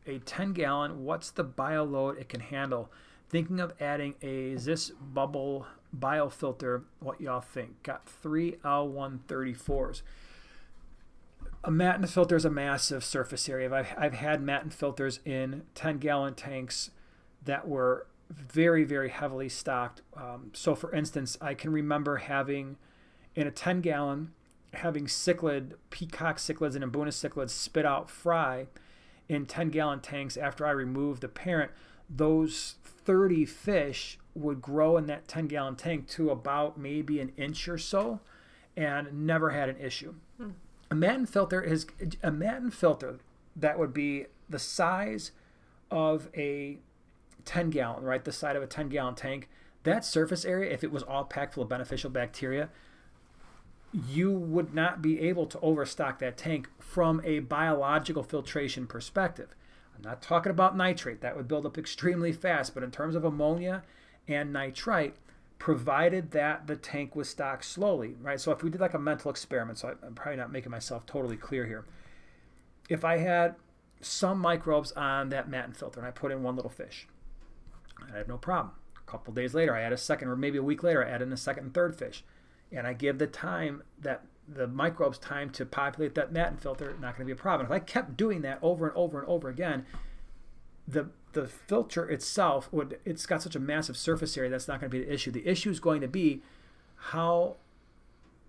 a 10-gallon, what's the bio load it can handle? Thinking of adding a Zis bubble biofilter, what y'all think? Got 3 L134s. A matin filter is a massive surface area. I've had matin filters in 10-gallon tanks that were very, very heavily stocked. So for instance, I can remember having in a 10-gallon, having peacock cichlids and Buna cichlids spit out fry in 10-gallon tanks after I removed the parent. Those 30 fish would grow in that 10-gallon tank to about maybe an inch or so and never had an issue. A matin filter that would be the size of a 10 gallon, right? The side of a 10-gallon tank, that surface area, if it was all packed full of beneficial bacteria, you would not be able to overstock that tank from a biological filtration perspective. I'm not talking about nitrate. That would build up extremely fast. But in terms of ammonia and nitrite, provided that the tank was stocked slowly, right? So if we did like a mental experiment, so I'm probably not making myself totally clear here. If I had some microbes on that mat and filter and I put in one little fish, I have no problem. A couple days later, I add a second, or maybe a week later, I add in a second and third fish. And I give the microbes time to populate that mat and filter, not going to be a problem. If I kept doing that over and over and over again, the filter itself it's got such a massive surface area that's not going to be the issue. The issue is going to be how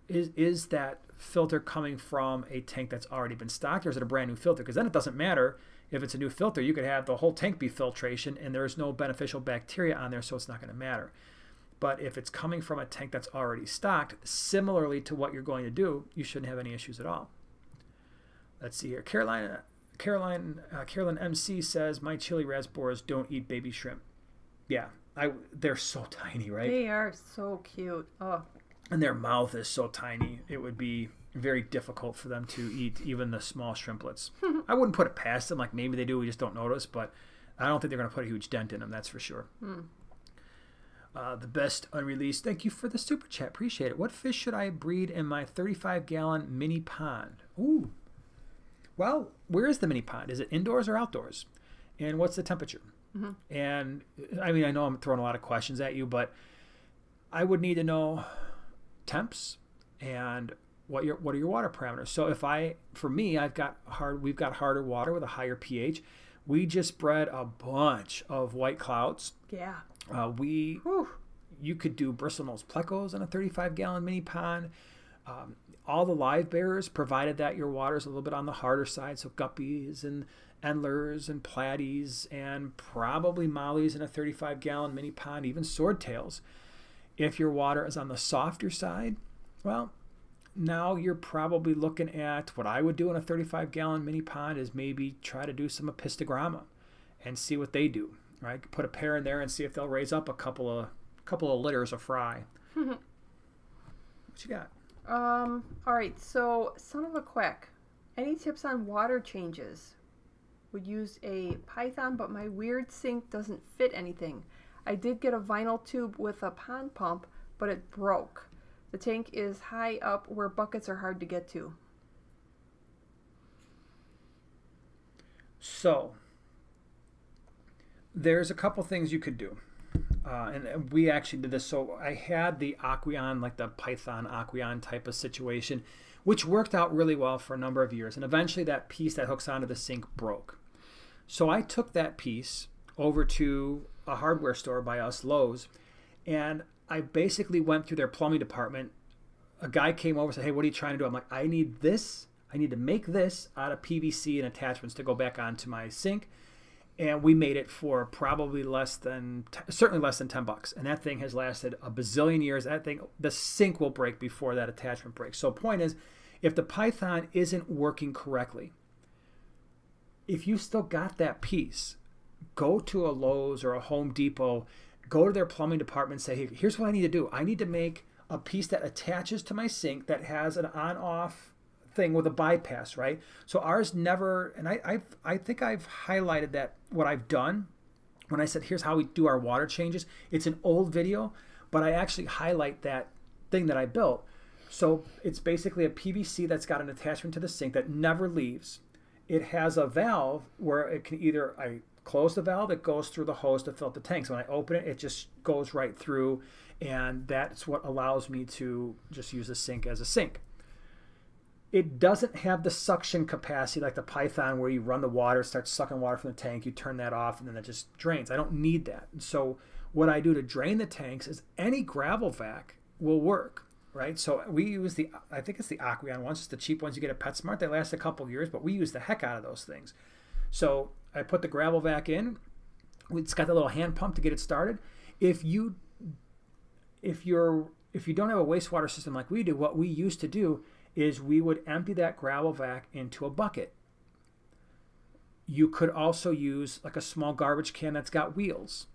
is that filter coming from a tank that's already been stocked, or is it a brand new filter? Because then it doesn't matter if it's a new filter. You could have the whole tank be filtration and there's no beneficial bacteria on there, so it's not going to matter. But if it's coming from a tank that's already stocked, similarly to what you're going to do, you shouldn't have any issues at all. Let's see here. Carolyn MC says, my chili raspberries don't eat baby shrimp. Yeah, they're so tiny, right? They are so cute. Oh. And their mouth is so tiny, it would be very difficult for them to eat even the small shrimplets. I wouldn't put it past them. Like maybe they do, we just don't notice. But I don't think they're going to put a huge dent in them, that's for sure. The best unreleased. Thank you for the super chat. Appreciate it. What fish should I breed in my 35-gallon mini pond? Ooh. Well, where is the mini pond? Is it indoors or outdoors? And what's the temperature? Mm-hmm. And I mean, I know I'm throwing a lot of questions at you, but I would need to know temps and what are your water parameters. So we've got harder water with a higher pH. We just bred a bunch of white clouds. Yeah. You could do bristlenose plecos in a 35-gallon mini pond. All the live bearers, provided that your water is a little bit on the harder side, so guppies and endlers and platies and probably mollies in a 35-gallon mini pond, even swordtails. If your water is on the softer side, well, now you're probably looking at what I would do in a 35-gallon mini pond is maybe try to do some apistogramma and see what they do. Right, put a pair in there and see if they'll raise up a couple of litters of fry. What you got? All right. So, son of a quack. Any tips on water changes? Would use a python, but my weird sink doesn't fit anything. I did get a vinyl tube with a pond pump, but it broke. The tank is high up where buckets are hard to get to. So, there's a couple things you could do. And we actually did this. So I had the Aqueon, like the Python Aqueon type of situation, which worked out really well for a number of years. And eventually that piece that hooks onto the sink broke. So I took that piece over to a hardware store by us, Lowe's, and I basically went through their plumbing department. A guy came over and said, hey, what are you trying to do? I'm like, I need this. I need to make this out of PVC and attachments to go back onto my sink. And we made it for probably certainly less than $10. And that thing has lasted a bazillion years. The sink will break before that attachment breaks. So point is, if the Python isn't working correctly, if you still got that piece, go to a Lowe's or a Home Depot, go to their plumbing department and say, hey, here's what I need to do. I need to make a piece that attaches to my sink that has an on-off thing with a bypass, right? So ours never, and I think I've highlighted that what I've done when I said here's how we do our water changes. It's an old video, but I actually highlight that thing that I built. So it's basically a PVC that's got an attachment to the sink that never leaves. It has a valve where it can I close the valve, it goes through the hose to fill up the tank. So when I open it, it just goes right through, and that's what allows me to just use the sink as a sink. It doesn't have the suction capacity like the Python where you run the water, start sucking water from the tank, you turn that off, and then it just drains. I don't need that. So what I do to drain the tanks is any gravel vac will work, right? So we use I think it's the Aqueon ones, it's the cheap ones you get at PetSmart. They last a couple of years, but we use the heck out of those things. So I put the gravel vac in. It's got the little hand pump to get it started. If you don't have a wastewater system like we do, what we used to do is we would empty that gravel vac into a bucket. You could also use like a small garbage can that's got wheels.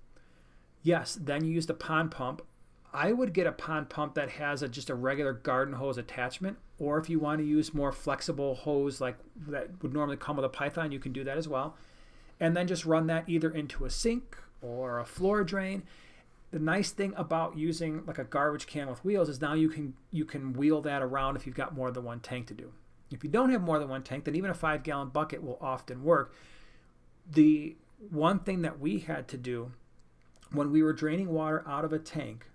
Yes, then you use the pond pump. I would get a pond pump that has just a regular garden hose attachment, or if you want to use more flexible hose like that would normally come with a Python, you can do that as well. And then just run that either into a sink or a floor drain. The nice thing about using like a garbage can with wheels is now you can wheel that around if you've got more than one tank to do. If you don't have more than one tank, then even a 5-gallon bucket will often work. The one thing that we had to do when we were draining water out of a tank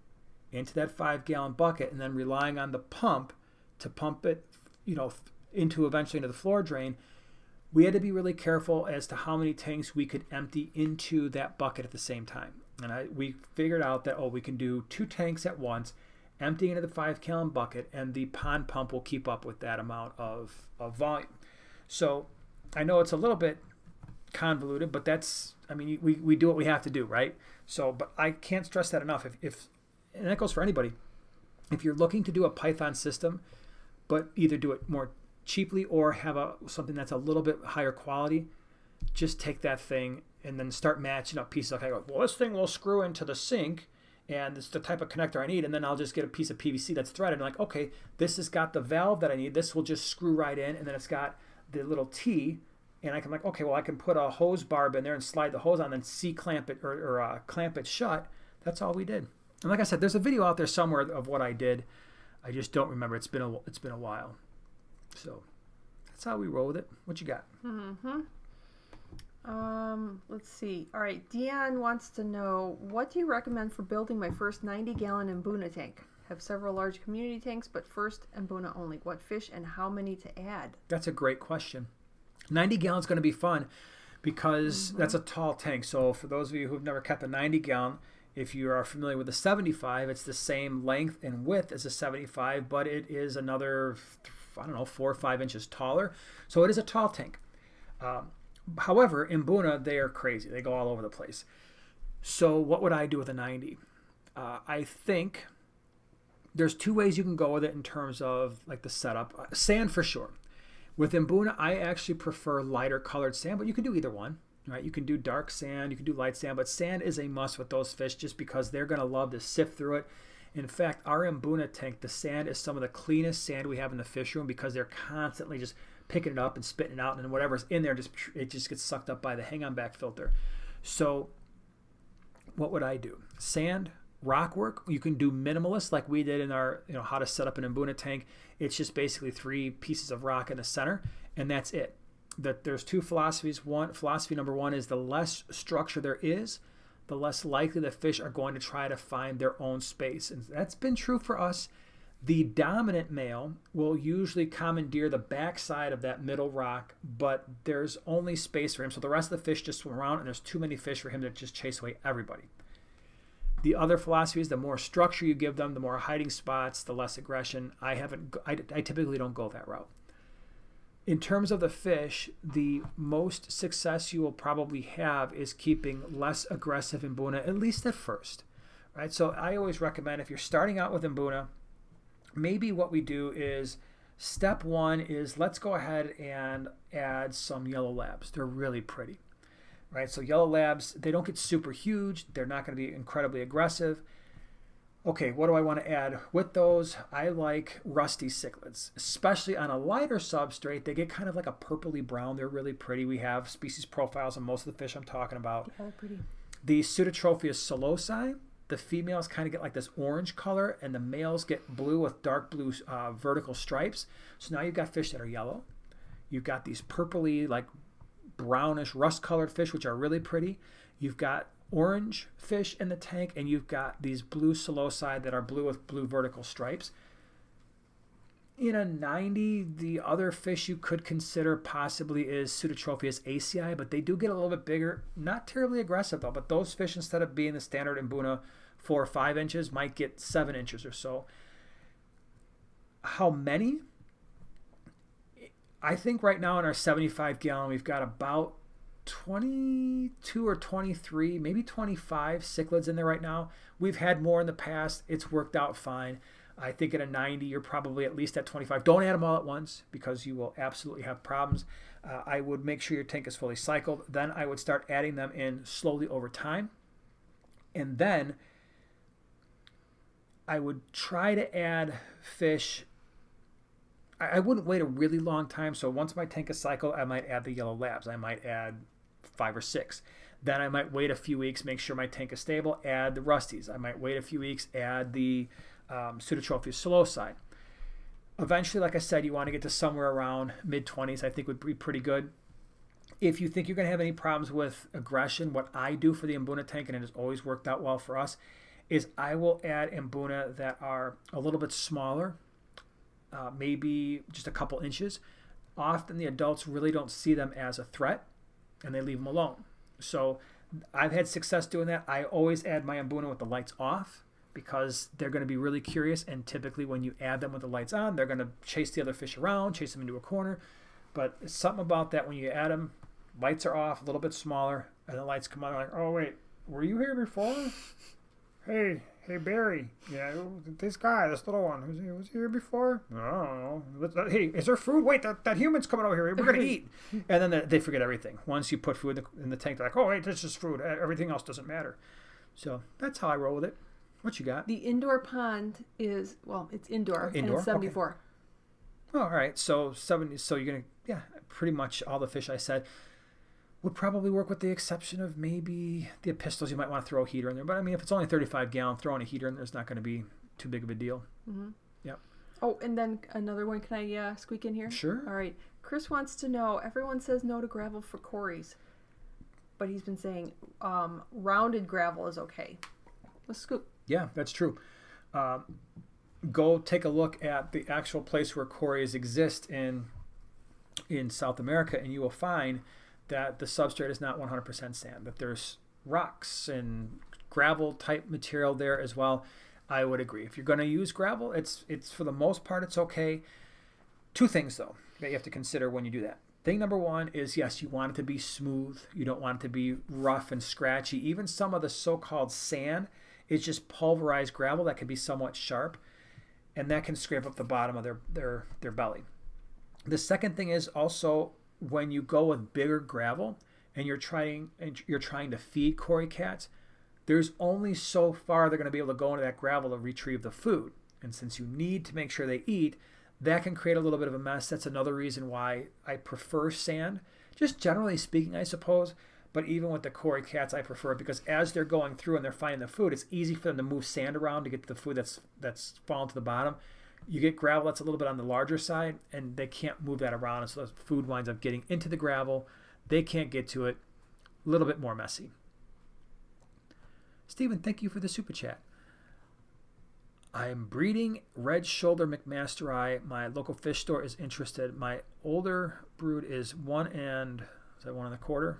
into that 5-gallon bucket and then relying on the pump to pump it, eventually into the floor drain, we had to be really careful as to how many tanks we could empty into that bucket at the same time. And we figured out that, we can do 2 tanks at once, emptying into the 5-gallon bucket, and the pond pump will keep up with that amount of volume. So I know it's a little bit convoluted, but we do what we have to do, right? So, but I can't stress that enough. If and that goes for anybody. If you're looking to do a Python system, but either do it more cheaply or have something that's a little bit higher quality, just take that thing and then start matching up pieces. Okay, this thing will screw into the sink, and it's the type of connector I need, and then I'll just get a piece of PVC that's threaded. And okay, this has got the valve that I need. This will just screw right in, and then it's got the little T, and I can I can put a hose barb in there and slide the hose on, then C-clamp it or clamp it shut. That's all we did. And like I said, there's a video out there somewhere of what I did. I just don't remember. It's been a while. So that's how we roll with it. What you got? Let's see. All right. Dion wants to know, what do you recommend for building my first 90-gallon Buna tank? Have several large community tanks, but first Buna only. What fish and how many to add? That's a great question. 90 gallons is going to be fun because that's a tall tank. So for those of you who've never kept a 90 gallon, if you are familiar with the 75, it's the same length and width as a 75, but it is another, 4 or 5 inches taller. So it is a tall tank. However, in Buna, they are crazy. They go all over the place. So what would I do with a 90? I think there's 2 ways you can go with it in terms of like the setup. Sand for sure. With Buna, I actually prefer lighter colored sand, but you can do either one. Right? You can do dark sand, you can do light sand, but sand is a must with those fish just because they're going to love to sift through it. In fact, our Buna tank, the sand is some of the cleanest sand we have in the fish room because they're constantly just picking it up and spitting it out, and then whatever's in there, it just gets sucked up by the hang-on back filter. So what would I do? Sand, rock work, you can do minimalist like we did in our how to set up an Buna tank. It's just basically 3 pieces of rock in the center, and that's it. That there's 2 philosophies. Philosophy number 1 is the less structure there is, the less likely the fish are going to try to find their own space. And that's been true for us. The dominant male will usually commandeer the backside of that middle rock, but there's only space for him. So the rest of the fish just swim around, and there's too many fish for him to just chase away everybody. The other philosophy is the more structure you give them, the more hiding spots, the less aggression. I typically don't go that route. In terms of the fish, the most success you will probably have is keeping less aggressive Buna, at least at first. Right? So I always recommend if you're starting out with Buna, maybe what we do is step 1 is let's go ahead and add some yellow labs. They're really pretty. Right? So yellow labs, they don't get super huge. They're not going to be incredibly aggressive. Okay, what do I want to add with those? I like rusty cichlids, especially on a lighter substrate. They get kind of like a purpley brown. They're really pretty. We have species profiles on most of the fish I'm talking about. Yeah, they're pretty. The Pseudotropheus solosi, the females kind of get like this orange color, and the males get blue with dark blue vertical stripes. So now you've got fish that are yellow. You've got these purpley, like brownish rust-colored fish, which are really pretty. You've got orange fish in the tank, and you've got these blue solosi that are blue with blue vertical stripes. In a 90, the other fish you could consider possibly is Pseudotropheus acei, but they do get a little bit bigger. Not terribly aggressive though, but those fish, instead of being the standard Buna 4 or 5 inches, might get 7 inches or so. How many? I think right now in our 75 gallon, we've got about 22 or 23, maybe 25 cichlids in there right now. We've had more in the past. It's worked out fine. I think at a 90, you're probably at least at 25. Don't add them all at once because you will absolutely have problems. I would make sure your tank is fully cycled. Then I would start adding them in slowly over time. And then I would try to add fish. I wouldn't wait a really long time. So once my tank is cycled, I might add the yellow labs. I might add 5 or 6. Then I might wait a few weeks, make sure my tank is stable, add the rusties. I might wait a few weeks, add the pseudotrophy psilocybe. Eventually, like I said, you want to get to somewhere around mid-20s, I think would be pretty good. If you think you're going to have any problems with aggression, what I do for the Mbuna tank, and it has always worked out well for us, is I will add Mbuna that are a little bit smaller, maybe just a couple inches. Often the adults really don't see them as a threat, and they leave them alone. So I've had success doing that. I always add my Mbuna with the lights off because they're going to be really curious, and typically when you add them with the lights on, they're going to chase the other fish around, chase them into a corner. But it's something about that when you add them, lights are off, a little bit smaller, and the lights come on, like, oh wait, were you here before? Hey Barry, yeah, this guy, this little one, was he here before? I don't know. Hey, is there food? Wait, that human's coming over here. We're gonna eat. And then they forget everything. Once you put food in the tank, they're like, oh wait, this is food. Everything else doesn't matter. So that's how I roll with it. What you got? The indoor pond is, well, it's indoor. And it's 74. Okay. Oh, all right. So 70. So you're gonna, pretty much all the fish I said would probably work with the exception of maybe the pistols. You might want to throw a heater in there. But I mean, if it's only 35 gallon, throwing a heater in there is not going to be too big of a deal. Mm-hmm. Yep. Oh, and then another one. Can I squeak in here? Sure. All right. Chris wants to know, everyone says no to gravel for cories, but he's been saying rounded gravel is okay. Let's scoop. Yeah, that's true. Go take a look at the actual place where cories exist in South America, and you will find that the substrate is not 100% sand, that there's rocks and gravel type material there as well. I would agree. If you're going to use gravel, it's for the most part, it's okay. 2 things though that you have to consider when you do that. Thing number 1 is, yes, you want it to be smooth. You don't want it to be rough and scratchy. Even some of the so-called sand is just pulverized gravel that can be somewhat sharp, and that can scrape up the bottom of their belly. The second thing is also, when you go with bigger gravel and you're trying to feed cory cats, there's only so far they're going to be able to go into that gravel to retrieve the food. And since you need to make sure they eat, that can create a little bit of a mess. That's another reason why I prefer sand, just generally speaking, I suppose. But even with the cory cats, I prefer it because as they're going through and they're finding the food, it's easy for them to move sand around to get to the food that's fallen to the bottom. You get gravel that's a little bit on the larger side, and they can't move that around, and so the food winds up getting into the gravel. They can't get to it. A little bit more messy. Stephen, thank you for the super chat. I am breeding red shoulder McMasteri. My local fish store is interested. My older brood is 1 1/4.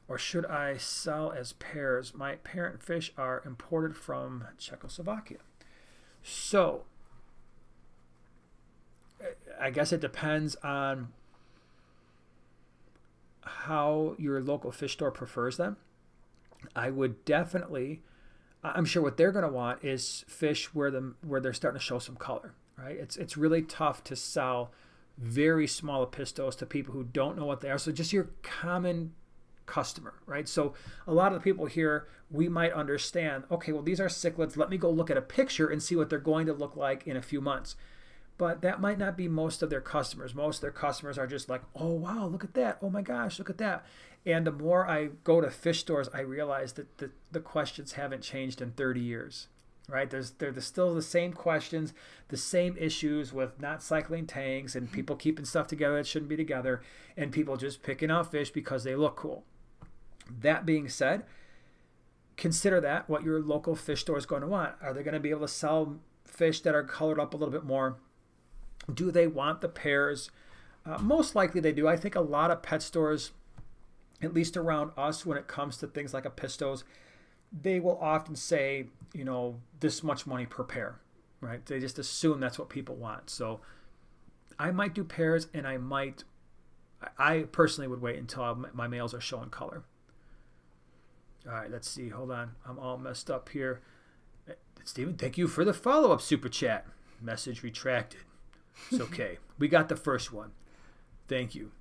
Or should I sell as pairs? My parent fish are imported from Czechoslovakia. So, I guess it depends on how your local fish store prefers them. I would definitely, I'm sure what they're going to want is fish where they're starting to show some color, right? It's really tough to sell very small epistos to people who don't know what they are. So just your common customer, right? So a lot of the people here, we might understand, okay, well, these are cichlids. Let me go look at a picture and see what they're going to look like in a few months. But that might not be most of their customers. Most of their customers are just like, oh, wow, look at that. Oh, my gosh, look at that. And the more I go to fish stores, I realize that the questions haven't changed in 30 years, right? They're still the same questions, the same issues with not cycling tanks and people keeping stuff together that shouldn't be together, and people just picking out fish because they look cool. That being said, consider that what your local fish store is going to want. Are they going to be able to sell fish that are colored up a little bit more? Do they want the pairs? Most likely they do. I think a lot of pet stores, at least around us, when it comes to things like epistos, they will often say, you know, this much money per pair, right? They just assume that's what people want. So I might do pairs, and I personally would wait until my males are showing color. All right, let's see. Hold on. I'm all messed up here. Stephen, thank you for the follow-up super chat. Message retracted. It's okay. We got the first one. Thank you.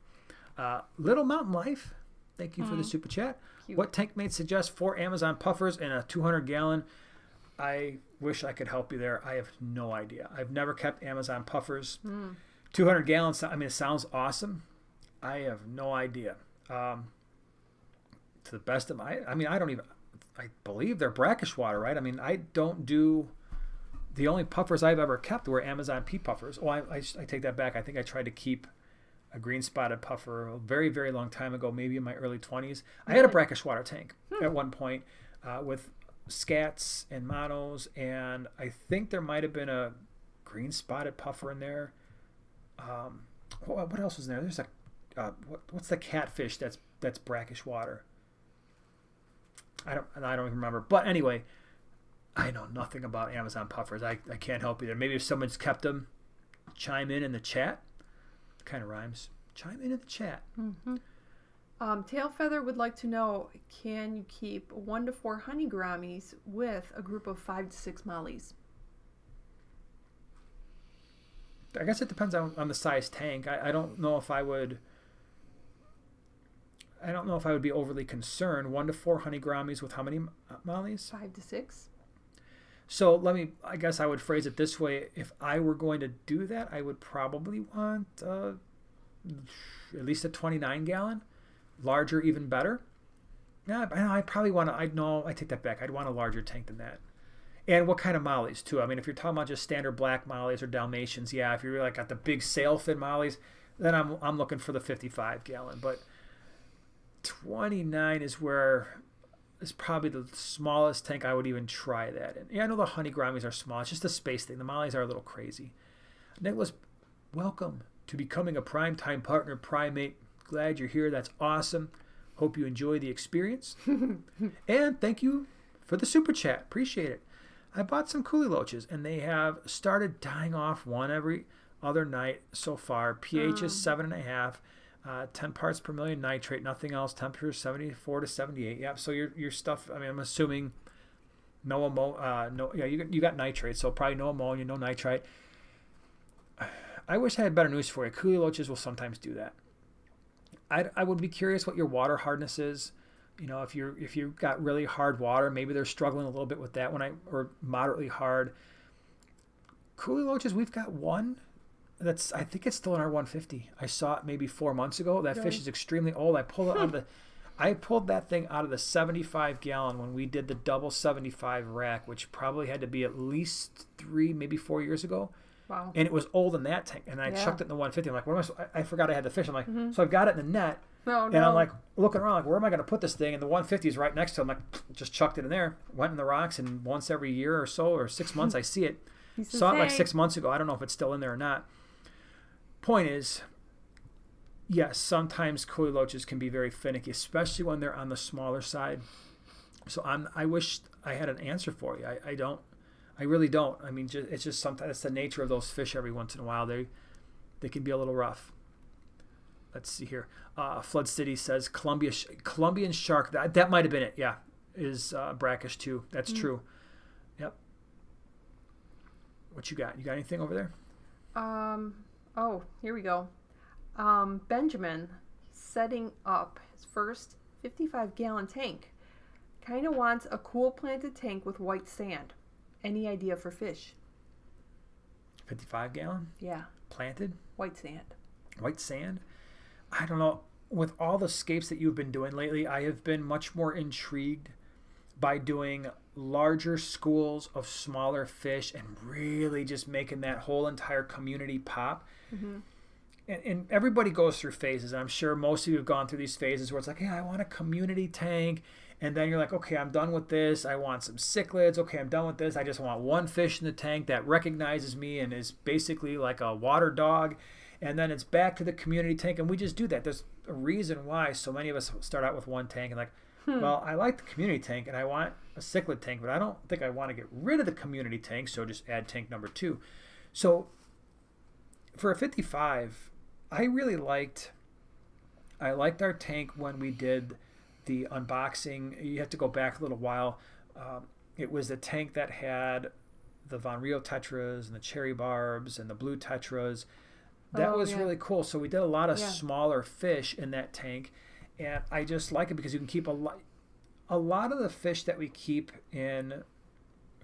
Little Mountain Life, thank you for the super chat. Cute. What tank mates suggest 4 Amazon puffers and a 200-gallon? I wish I could help you there. I have no idea. I've never kept Amazon puffers. 200 gallons, I mean, it sounds awesome. I have no idea. To the best of my, I mean, I believe they're brackish water, right? I mean, I don't do, the only puffers I've ever kept were Amazon pea puffers. Oh, I take that back. I think I tried to keep a green spotted puffer a very, very long time ago, maybe in my early 20s. I had a brackish water tank at one point with scats and monos, and I think there might have been a green spotted puffer in there. What else was in there? There's what's the catfish that's brackish water? I don't even remember. But anyway, I know nothing about Amazon puffers. I can't help you there. Maybe if someone's kept them, chime in the chat. Kind of rhymes. Chime in the chat. Tailfeather would like to know, can you keep 1 to 4 honey Gouramis with a group of 5 to 6 Mollies? I guess it depends on the size tank. I don't know if I would be overly concerned. 1 to 4 honey Gouramis with how many Mollies? 5 to 6. So I guess I would phrase it this way. If I were going to do that, I would probably want at least a 29-gallon. Larger, even better. Yeah, I probably want to, I take that back. I'd want a larger tank than that. And what kind of Mollies, too? I mean, if you're talking about just standard black Mollies or Dalmatians, yeah, if you're like got the big sailfin Mollies, then I'm looking for the 55-gallon. But 29 is probably the smallest tank I would even try that in. Yeah, I know the honey Gouramis are small. It's just the space thing. The Mollies are a little crazy. Nicholas, welcome to becoming a primetime partner, Primate. Glad you're here. That's awesome. Hope you enjoy the experience. And thank you for the super chat. Appreciate it. I bought some coolie loaches, and they have started dying off one every other night so far. pH is 7.5. 10 parts per million nitrate, nothing else. Temperature 74 to 78. Yep. So your stuff, I mean, I'm assuming no you got nitrate, so probably no ammonia, no nitrite. I wish I had better news for you. Coolie loaches will sometimes do that. I would be curious what your water hardness is. You know, if you've got really hard water, maybe they're struggling a little bit with that or moderately hard. Coolie loaches, we've got one. I think it's still in our 150. I saw it maybe 4 months ago. That fish is extremely old. I pulled that thing out of the 75-gallon when we did the double 75 rack, which probably had to be at least 3, maybe 4 years ago. Wow. And it was old in that tank. And I chucked it in the 150. I'm like, I forgot I had the fish. I'm like, so I've got it in the net. No. And I'm like looking around, like, where am I going to put this thing? And the 150 is right next to it. I'm like, just chucked it in there. Went in the rocks, and once every year or so, or 6 months, I see it. Saw it like 6 months ago. I don't know if it's still in there or not. Point is, yes, sometimes coolie loaches can be very finicky, especially when they're on the smaller side. So I wish I had an answer for you. I don't. I really don't. I mean, it's just sometimes it's the nature of those fish. Every once in a while, they can be a little rough. Let's see here. Flood City says Colombian shark. That might have been it. Yeah, is brackish too. That's true. Yep. What you got? You got anything over there? Oh, here we go. Benjamin setting up his first 55-gallon tank. Kind of wants a cool planted tank with white sand. Any idea for fish? 55-gallon? Yeah. Planted? White sand. White sand? I don't know. With all the scapes that you've been doing lately, I have been much more intrigued by doing larger schools of smaller fish and really just making that whole entire community pop. Mm-hmm. And everybody goes through phases. I'm sure most of you have gone through these phases where it's like, hey, I want a community tank. And then you're like, okay, I'm done with this. I want some cichlids. Okay, I'm done with this. I just want one fish in the tank that recognizes me and is basically like a water dog. And then it's back to the community tank. And we just do that. There's a reason why so many of us start out with one tank and like, well, I like the community tank and I want a cichlid tank, but I don't think I want to get rid of the community tank, so just add tank number 2. So for a 55, I really liked our tank when we did the unboxing. You have to go back a little while. It was the tank that had the Von Rio Tetras and the Cherry Barbs and the Blue Tetras. That was really cool. So we did a lot of smaller fish in that tank, and I just like it because you can keep a lot of the fish that we keep in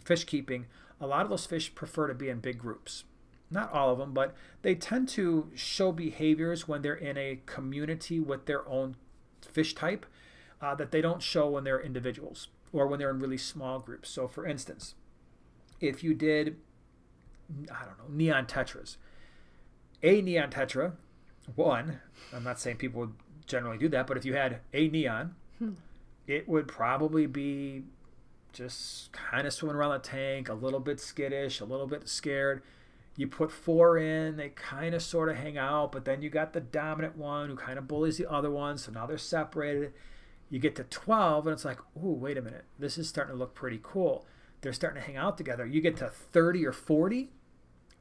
fish keeping. A lot of those fish prefer to be in big groups. Not all of them, but they tend to show behaviors when they're in a community with their own fish type that they don't show when they're individuals or when they're in really small groups. So for instance, if you did, I don't know, neon tetras, a neon tetra, one, I'm not saying people would generally do that, but if you had a neon, it would probably be just kind of swimming around the tank, a little bit skittish, a little bit scared. You put 4 in, they kind of sort of hang out, but then you got the dominant one who kind of bullies the other one, so now they're separated. You get to 12, and it's like, ooh, wait a minute. This is starting to look pretty cool. They're starting to hang out together. You get to 30 or 40,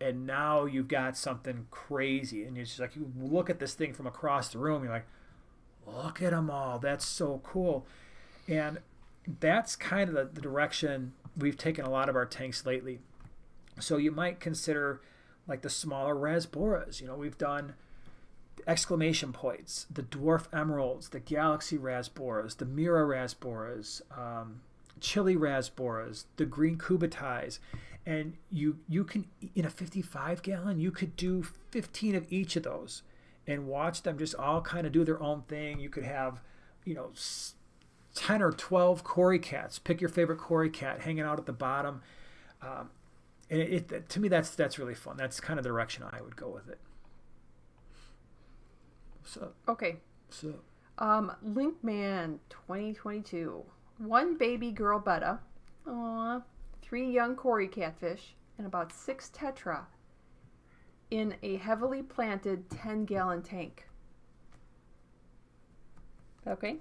and now you've got something crazy. And you're just like, you look at this thing from across the room, you're like, look at them all. That's so cool. And that's kind of the direction we've taken a lot of our tanks lately. So you might consider like the smaller rasboras. You know, we've done exclamation points, the dwarf emeralds, the galaxy rasboras, the mira rasboras, chili rasboras, the green kubatais. And you can, in a 55-gallon, you could do 15 of each of those and watch them just all kind of do their own thing. You could have, 10 or 12 cory cats. Pick your favorite cory cat hanging out at the bottom. And to me, that's really fun. That's kind of the direction I would go with it. So okay. So Linkman 2022. 1 baby girl Betta. Aww. 3 young cory catfish and about 6 tetra in a heavily planted 10-gallon tank. Okay.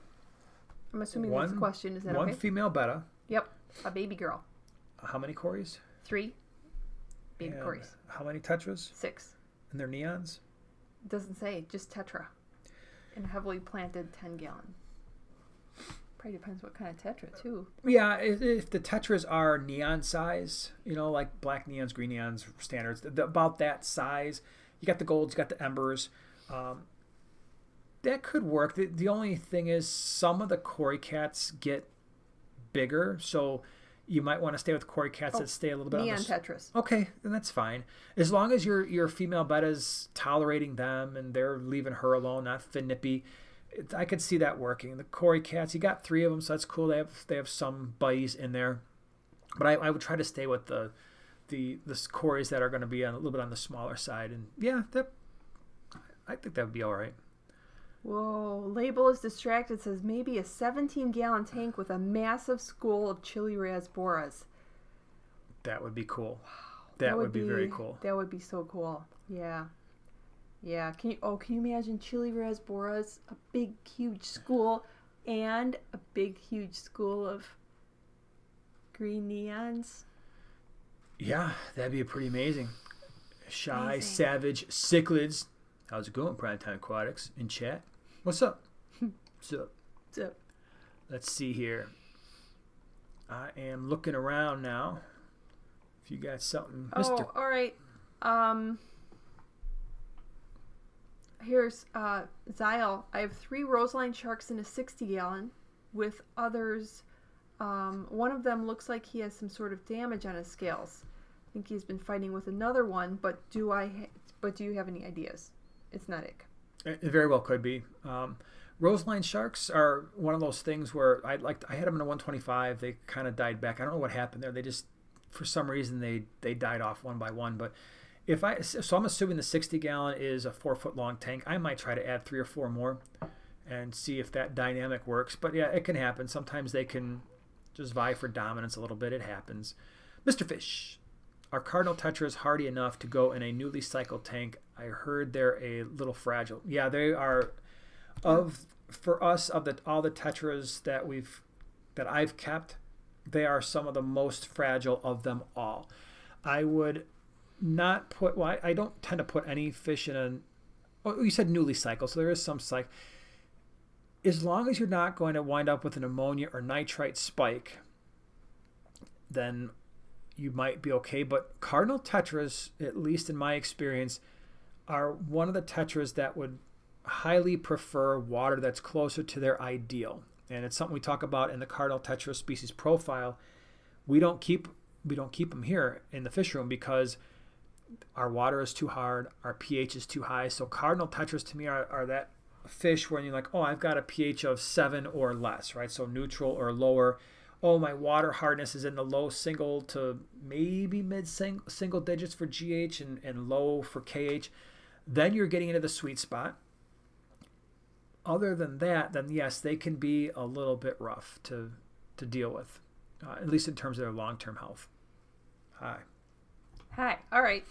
I'm assuming that's the question. Is that okay? 1 female Betta. Yep. A baby girl. How many cories? 3 baby cories. How many tetras? 6. And they're neons? It doesn't say. Just tetra. In a heavily planted 10-gallon. Probably depends what kind of tetra, too. Yeah, if the tetras are neon size, like black neons, green neons, standards, about that size, you got the golds, you got the embers, that could work. The only thing is some of the cory cats get bigger, so you might want to stay with cory cats that stay a little bit neon tetras. Okay, then that's fine. As long as your female Betta's tolerating them and they're leaving her alone, not fin-nippy, I could see that working. The cory cats, you got 3 of them, so that's cool. They have some buddies in there, but I would try to stay with the cories that are going to be a little bit on the smaller side. And yeah, I think that would be all right. Whoa, label is distracted. It says maybe a 17-gallon tank with a massive school of chili rasboras. That would be cool. That would be very cool. That would be so cool. Yeah. Yeah. Can you imagine chili rasboras, a big, huge school, and a big, huge school of green neons? Yeah, that'd be pretty amazing. Shy, savage, cichlids. How's it going, Primetime Aquatics? In chat. What's up? What's up? What's up? Let's see here. I am looking around now. If you got something, Mr. all right. Here's Zyle. I have 3 roseline sharks in a 60-gallon with others. One of them looks like he has some sort of damage on his scales. I think he's been fighting with another one, but do you have any ideas? It's not ick. It very well could be. Roseline sharks are one of those things where I had them in a 125. They kind of died back. I don't know what happened there. They just, for some reason, they died off one by one. But so I'm assuming the 60-gallon is a 4-foot-long tank. I might try to add 3 or 4 more and see if that dynamic works. But yeah, it can happen. Sometimes they can just vie for dominance a little bit. It happens. Mr. Fish. Are Cardinal Tetras hardy enough to go in a newly cycled tank? I heard they're a little fragile. Yeah, they are. For us, all the Tetras that I've kept, they are some of the most fragile of them all. I would not put. Well, I don't tend to put any fish in a. Oh, you said newly cycled, so there is some cycle. As long as you're not going to wind up with an ammonia or nitrite spike, then you might be okay. But Cardinal Tetras, at least in my experience, are one of the Tetras that would highly prefer water that's closer to their ideal. And it's something we talk about in the Cardinal Tetra species profile. We don't keep them here in the fish room because our water is too hard, our pH is too high. So Cardinal Tetras to me are that fish where you're like, oh, I've got a pH of 7 or less, right? So neutral or lower. Oh, my water hardness is in the low single to maybe mid single digits for GH and low for KH. Then you're getting into the sweet spot. Other than that, then yes, they can be a little bit rough to deal with, at least in terms of their long-term health. Hi. All right.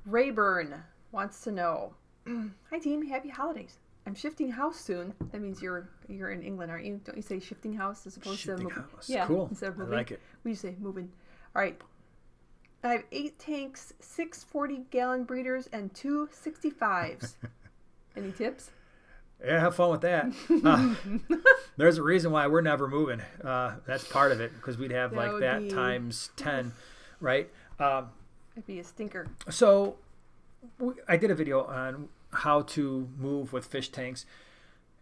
Rayburn wants to know. Hi, team. Happy holidays. I'm shifting house soon. That means you're in England, aren't you? Don't you say shifting house as opposed to moving? House. Yeah, cool. Instead of moving. I like it. We say moving. All right. I have 8 tanks, 6 40-gallon breeders, and 2 65s. Any tips? Yeah, have fun with that. There's a reason why we're never moving. That's part of it, because we'd have that times 10, right? It'd be a stinker. So I did a video on how to move with fish tanks.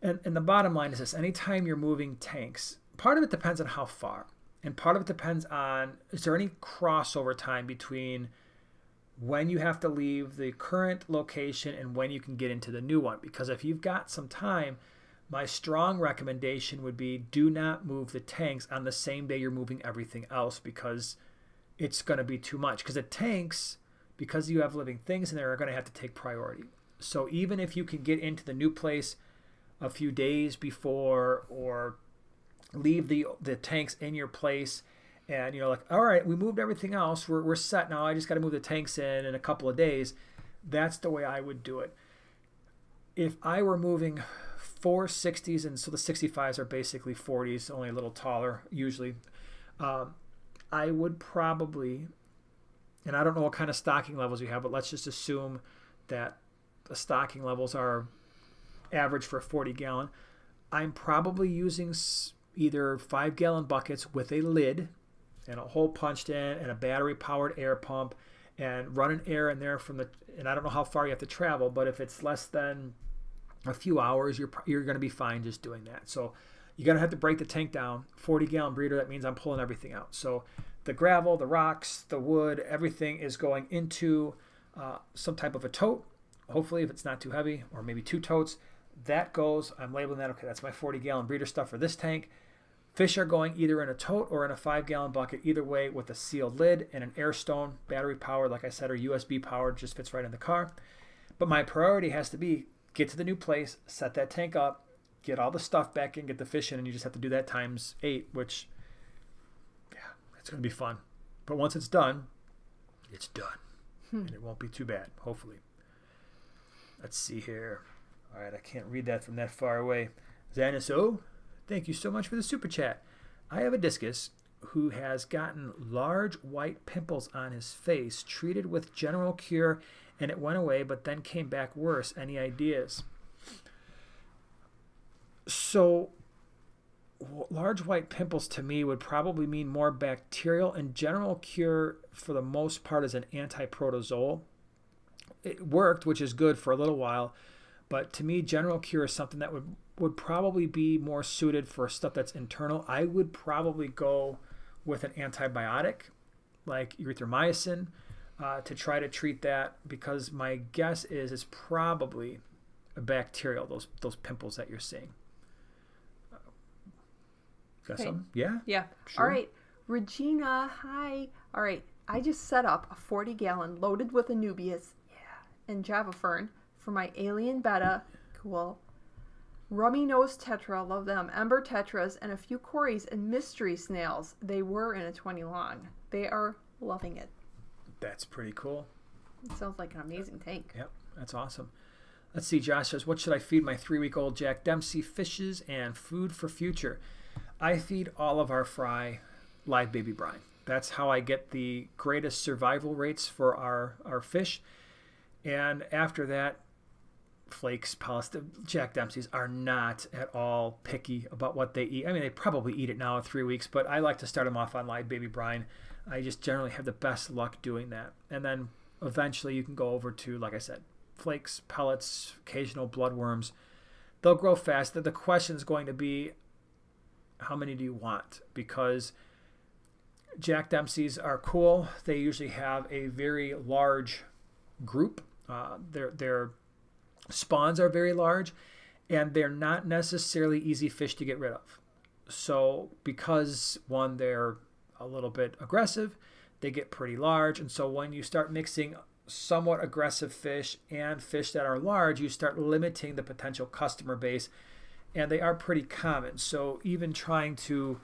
And the bottom line is this. Anytime you're moving tanks, part of it depends on how far. And part of it depends on, is there any crossover time between when you have to leave the current location and when you can get into the new one? Because if you've got some time, my strong recommendation would be do not move the tanks on the same day you're moving everything else, because it's going to be too much. Because the tanks, because you have living things in there, are going to have to take priority. So even if you can get into the new place a few days before, or leave the tanks in your place, and you're like, all right, we moved everything else, we're set now, I just got to move the tanks in a couple of days. That's the way I would do it. If I were moving 4 60s, and so the 65s are basically 40s, only a little taller usually, I would probably, and I don't know what kind of stocking levels you have, but let's just assume that the stocking levels are average for a 40-gallon. I'm probably using either 5-gallon buckets with a lid and a hole punched in and a battery-powered air pump, and running air in there and I don't know how far you have to travel, but if it's less than a few hours, you're going to be fine just doing that. So you're going to have to break the tank down. 40-gallon breeder, that means I'm pulling everything out. So the gravel, the rocks, the wood, everything is going into some type of a tote, hopefully, if it's not too heavy, or maybe 2 totes. That goes, I'm labeling that, okay, that's my 40-gallon breeder stuff for this tank. Fish are going either in a tote or in a 5-gallon bucket, either way, with a sealed lid and an air stone, battery powered, like I said, or USB powered, just fits right in the car. But my priority has to be get to the new place, set that tank up, get all the stuff back in, get the fish in, and you just have to do that times 8, which, yeah, it's going to be fun. But once it's done, it's done. And it won't be too bad, hopefully. Let's see here. All right, I can't read that from that far away. Zaniso, thank you so much for the super chat. I have a discus who has gotten large white pimples on his face, treated with general cure, and it went away, but then came back worse. Any ideas? So large white pimples to me would probably mean more bacterial, and general cure for the most part is an anti-protozoal. It worked, which is good for a little while, but to me, general cure is something that would probably be more suited for stuff that's internal. I would probably go with an antibiotic like erythromycin to try to treat that, because my guess is it's probably a bacterial, those pimples that you're seeing. Got some? Yeah? Yeah. Sure. All right. Regina, hi. All right. I just set up a 40-gallon loaded with Anubias and Java Fern for my alien Betta. Cool. Rummy Nose Tetra, love them. Ember Tetras, and a few Cories and mystery snails. They were in a 20 long. They are loving it. That's pretty cool. It sounds like an amazing tank. Yep, that's awesome. Let's see, Josh says, what should I feed my 3-week-old Jack Dempsey fishes and food for future? I feed all of our fry live baby brine. That's how I get the greatest survival rates for our fish. And after that, flakes, pellets. Jack Dempsey's are not at all picky about what they eat. I mean, they probably eat it now in 3 weeks, but I like to start them off on live baby brine. I just generally have the best luck doing that. And then eventually you can go over to, like I said, flakes, pellets, occasional bloodworms. They'll grow fast. The question is going to be, how many do you want? Because Jack Dempsey's are cool. They usually have a very large group. Their spawns are very large, and they're not necessarily easy fish to get rid of. So because, one, they're a little bit aggressive, they get pretty large. And so when you start mixing somewhat aggressive fish and fish that are large, you start limiting the potential customer base, and they are pretty common. So even trying to,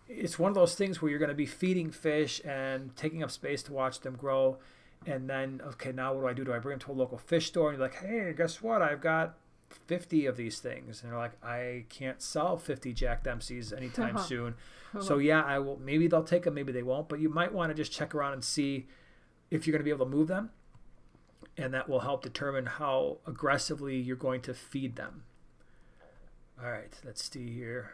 it's one of those things where you're going to be feeding fish and taking up space to watch them grow. And then, okay, now what do? Do I bring them to a local fish store? And you're like, hey, guess what? I've got 50 of these things. And they're like, I can't sell 50 Jack Dempsey's anytime soon. So yeah, I will. Maybe they'll take them, maybe they won't. But you might want to just check around and see if you're going to be able to move them. And that will help determine how aggressively you're going to feed them. All right, let's see here.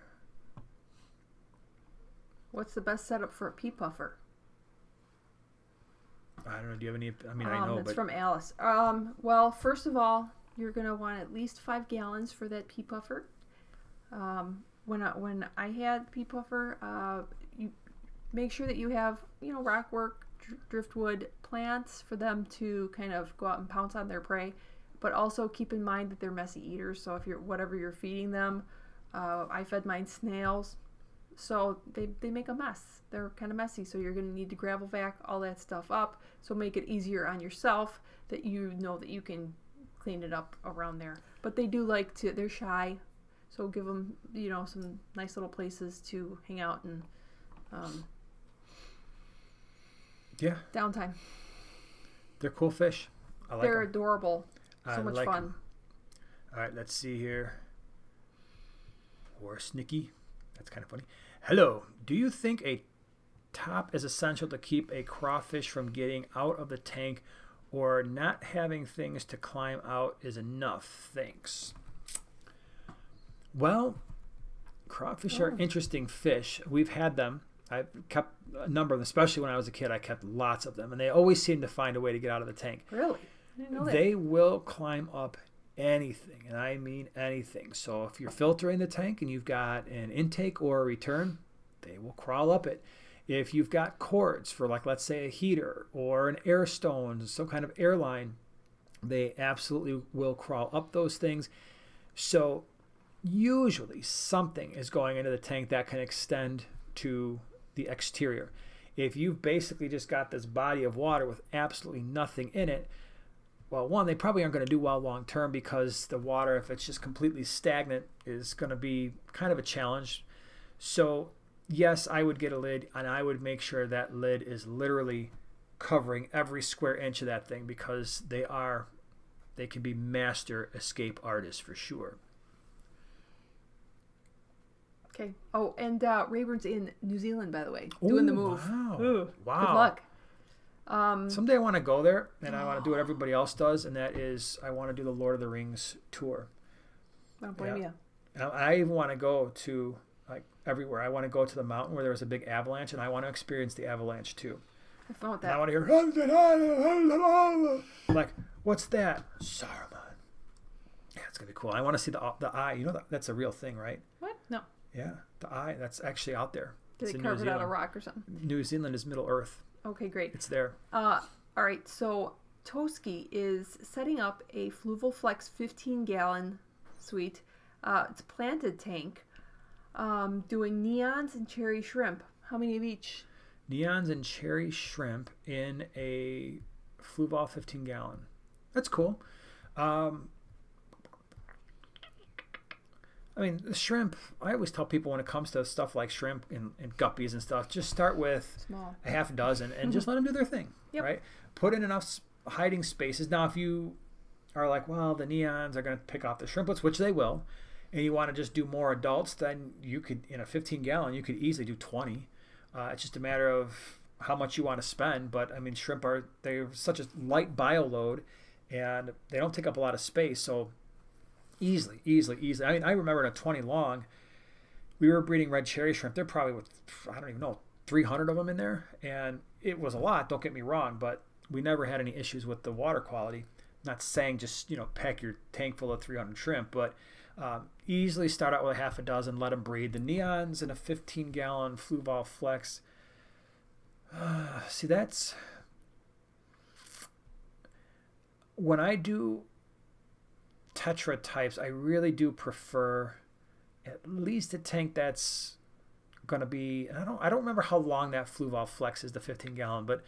What's the best setup for a pea puffer? I don't know. Do you have any? I mean, I know, it's but from Alice. Well, first of all, you're gonna want at least 5 gallons for that pea puffer. When I had pea puffer, you make sure that you have rockwork, driftwood plants for them to kind of go out and pounce on their prey, but also keep in mind that they're messy eaters. So if whatever you're feeding them, I fed mine snails. So they make a mess. They're kind of messy. So you're going to need to gravel vac all that stuff up. So make it easier on yourself that you know that you can clean it up around there. But they do like to, they're shy. So give them, some nice little places to hang out and downtime. They're cool fish. I like They're them. Adorable. So much fun. Them. All right, let's see here. Horse Nicky. That's kind of funny. Hello. Do you think a top is essential to keep a crawfish from getting out of the tank, or not having things to climb out is enough? Thanks. Well, crawfish are interesting fish. We've had them. I've kept a number of them, especially when I was a kid. I kept lots of them, and they always seem to find a way to get out of the tank. Really? I didn't know that. They will climb up anything, and I mean anything. So if you're filtering the tank and you've got an intake or a return, they will crawl up it. If you've got cords for, like, let's say a heater or an air stone, some kind of airline, they absolutely will crawl up those things. So usually something is going into the tank that can extend to the exterior. If you've basically just got this body of water with absolutely nothing in it, well, one, they probably aren't going to do well long term, because the water, if it's just completely stagnant, is going to be kind of a challenge. So yes, I would get a lid, and I would make sure that lid is literally covering every square inch of that thing, because they can be master escape artists for sure. Okay. Oh, and Rayburn's in New Zealand, by the way, doing the move. Wow. Ooh, wow. Good luck. Someday I want to go there, and I want to do what everybody else does, and that is I want to do the Lord of the Rings tour. I don't blame you. I even want to go to, like, everywhere. I want to go to the mountain where there was a big avalanche, and I want to experience the avalanche too. Have fun with that. And I want to hear, like, what's that? Saruman. Yeah, it's gonna be cool. I want to see the eye. That's a real thing, right? What? No. Yeah, the eye. That's actually out there. Did they carve it out of rock or something? New Zealand is Middle Earth. Okay, great. It's there. All right, so Toski is setting up a Fluval Flex 15-gallon suite. It's a planted tank, doing neons and cherry shrimp. How many of each? Neons and cherry shrimp in a Fluval 15-gallon. That's cool. I mean, the shrimp, I always tell people when it comes to stuff like shrimp and guppies and stuff, just start with a half dozen and just let them do their thing, right? Put in enough hiding spaces. Now, if you are like, well, the neons are going to pick off the shrimplets, which they will, and you want to just do more adults, then you could, in a 15-gallon, you could easily do 20. It's just a matter of how much you want to spend. But, I mean, shrimp they're such a light bio load, and they don't take up a lot of space. So Easily. I mean, I remember in a 20 long, we were breeding red cherry shrimp. They're probably with, I don't even know, 300 of them in there. And it was a lot, don't get me wrong, but we never had any issues with the water quality. Not saying just, pack your tank full of 300 shrimp, but easily start out with a half a dozen, let them breed. The neons in a 15-gallon Fluval Flex. See, that's... When I do Tetra types, I really do prefer at least a tank that's going to be... I don't remember how long that Fluval Flex is, the 15-gallon, but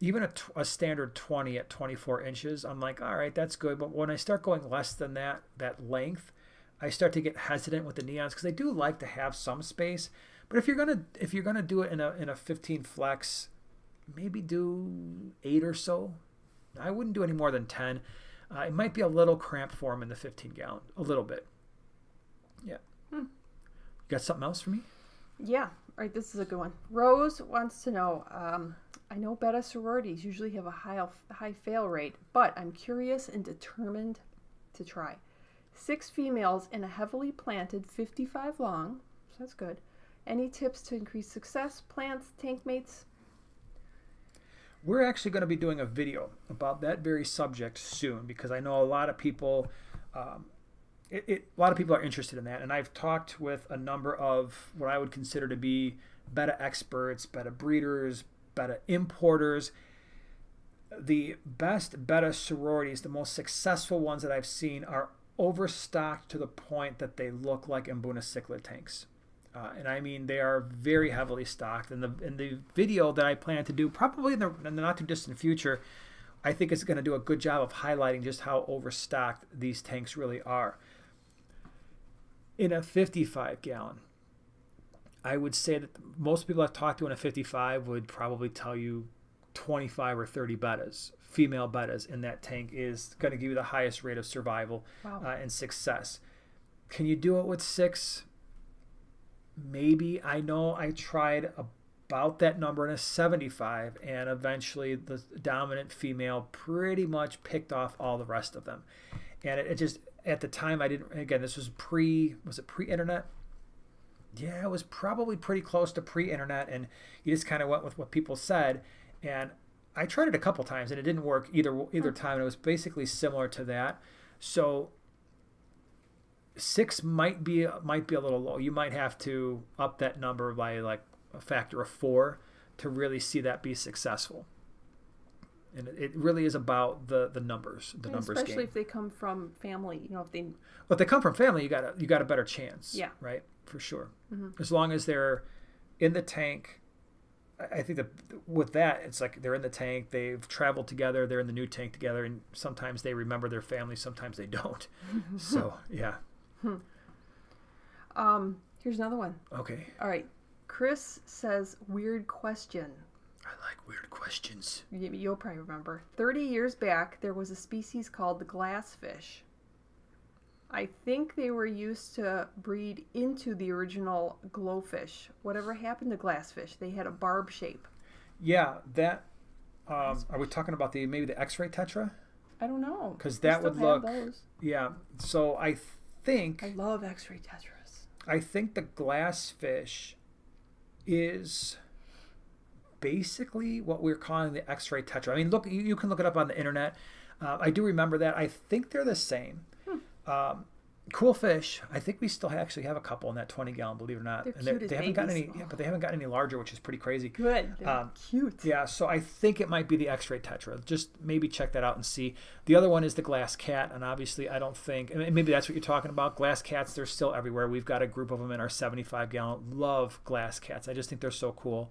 even a standard 20 at 24 inches, I'm like, all right, that's good. But when I start going less than that length, I start to get hesitant with the neons because I do like to have some space. But if you're gonna do it in a 15 flex, maybe do 8 or so. I wouldn't do any more than 10. It might be a little cramped for them in the 15-gallon, a little bit. Yeah. You got something else for me? Yeah. All right, this is a good one. Rose wants to know, I know Betta sororities usually have a high fail rate, but I'm curious and determined to try. 6 females in a heavily planted 55 long, so that's good. Any tips to increase success, plants, tank mates? We're actually going to be doing a video about that very subject soon because I know a lot of people are interested in that, and I've talked with a number of what I would consider to be Betta experts, Betta breeders, Betta importers. The best Betta sororities, the most successful ones that I've seen, are overstocked to the point that they look like Buna cichlid tanks. And I mean, they are very heavily stocked. And the video that I plan to do, probably in the not too distant future, I think it's going to do a good job of highlighting just how overstocked these tanks really are. In a 55-gallon, I would say that most people I've talked to in a 55 would probably tell you 25 or 30 bettas, female bettas in that tank is going to give you the highest rate of survival and success. Can you do it with 6? Maybe. I know I tried about that number in a 75, and eventually the dominant female pretty much picked off all the rest of them. And it just, at the time, I didn't, again, this was pre-internet? Yeah, it was probably pretty close to pre-internet, and you just kind of went with what people said. And I tried it a couple times, and it didn't work either time. And it was basically similar to that. So 6 might be a little low. You might have to up that number by like a factor of 4 to really see that be successful. And it really is about the numbers, numbers especially game. If they come from family, if they come from family, you got a better chance. Yeah. Right. For sure. As long as they're in the tank, I think that with that, it's like they're in the tank, they've traveled together, they're in the new tank together, and sometimes they remember their family, sometimes they don't. So yeah. Here's another one. Okay. All right. Chris says, weird question. I like weird questions. You'll probably remember. 30 years back, there was a species called the glassfish. I think they were used to breed into the original glowfish. Whatever happened to glassfish? They had a barb shape. Yeah, that. Are we talking about maybe the X-ray tetra? I don't know. Because that would look. Those. Yeah. So I think. I love X-ray tetras. I think the glassfish is basically what we're calling the X-ray tetra. I mean, look, you can look it up on the internet. I do remember that. I think they're the same. Cool fish. I think we still actually have a couple in that 20-gallon, believe it or not. They're and cute they as haven't gotten babies. any, but they haven't gotten any larger, which is pretty crazy. Good. They're cute. Yeah, so I think it might be the X-ray tetra. Just maybe check that out and see. The other one is the glass cat, and obviously I don't think, and maybe that's what you're talking about. Glass cats, they're still everywhere. We've got a group of them in our 75-gallon. Love glass cats. I just think they're so cool.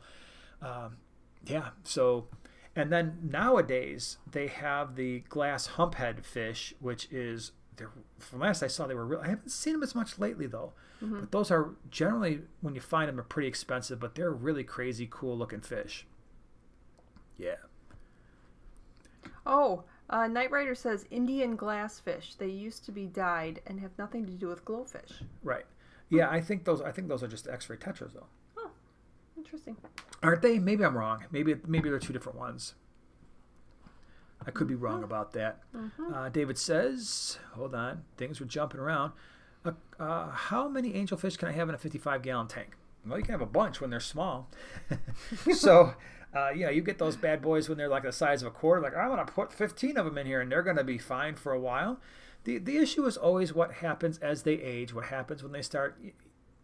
Yeah, so, and then nowadays they have the glass humphead fish, which is, from last I saw, they were real. I haven't seen them as much lately though. But those are generally, when you find them, are pretty expensive, but they're really crazy, cool looking fish. Yeah. Oh, Night Rider says Indian glassfish. They used to be dyed and have nothing to do with glowfish. Right. Yeah, I think those are just X-ray tetras though. Oh, interesting. Aren't they? Maybe I'm wrong. Maybe they're two different ones. I could be wrong about that. David says, hold on, things were jumping around. How many angelfish can I have in a 55-gallon tank? Well, you can have a bunch when they're small. So, you get those bad boys when they're like the size of a quarter. Like, I'm going to put 15 of them in here, and they're going to be fine for a while. The issue is always what happens as they age, what happens when they start,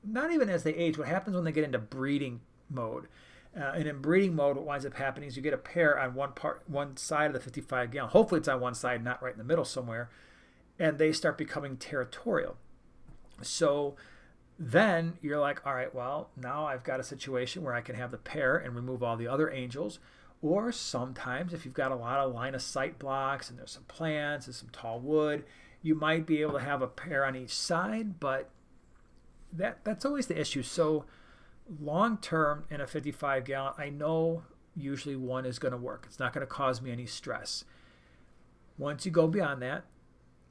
not even as they age, what happens when they get into breeding mode. And in breeding mode, what winds up happening is you get a pair on one side of the 55-gallon. Hopefully it's on one side, not right in the middle somewhere. And they start becoming territorial. So then you're like, all right, well, now I've got a situation where I can have the pair and remove all the other angels. Or sometimes if you've got a lot of line of sight blocks and there's some plants and some tall wood, you might be able to have a pair on each side, but that's always the issue. So long term in a 55-gallon, I know usually one is going to work. It's not going to cause me any stress. Once you go beyond that,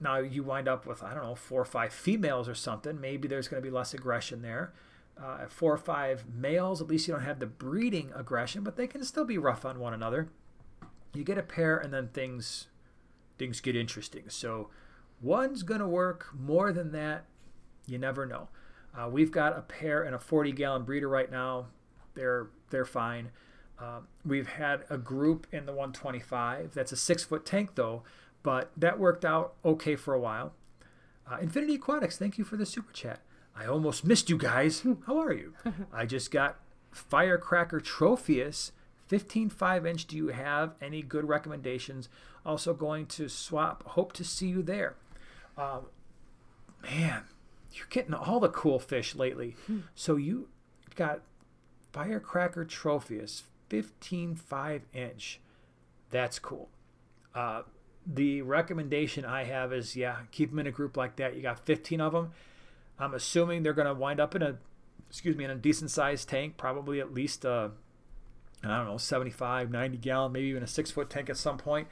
now you wind up with, 4 or 5 females or something. Maybe there's going to be less aggression there. At 4 or 5 males, at least you don't have the breeding aggression, but they can still be rough on one another. You get a pair, and then things get interesting. So one's going to work. More than that, you never know. We've got a pair in a 40-gallon breeder right now. They're fine. We've had a group in the 125. That's a 6-foot tank, though, but that worked out okay for a while. Infinity Aquatics, thank you for the super chat. I almost missed you guys. How are you? I just got Firecracker Tropheus, 15 5-inch. Do you have any good recommendations? Also going to swap. Hope to see you there. Man, you're getting all the cool fish lately. So you got Firecracker Tropheus, 15 5-inch. That's cool. The recommendation I have is, keep them in a group like that. You got 15 of them. I'm assuming they're going to wind up in a decent sized tank, probably at least 75, 90 gallon, maybe even a 6-foot tank at some point.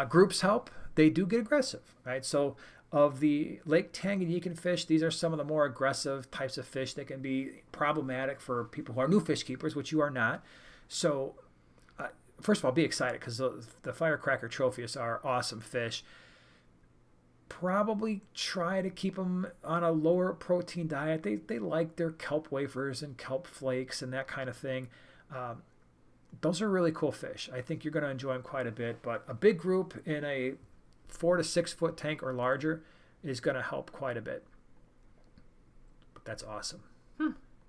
Groups help. They do get aggressive, right? So of the Lake Tanganyika fish, these are some of the more aggressive types of fish that can be problematic for people who are new fish keepers, which you are not. So first of all, be excited because the Firecracker Tropheus are awesome fish. Probably try to keep them on a lower protein diet. They like their kelp wafers and kelp flakes and that kind of thing. Those are really cool fish. I think you're going to enjoy them quite a bit. But a big group in a 4 to 6 foot tank or larger is going to help quite a bit. But that's awesome.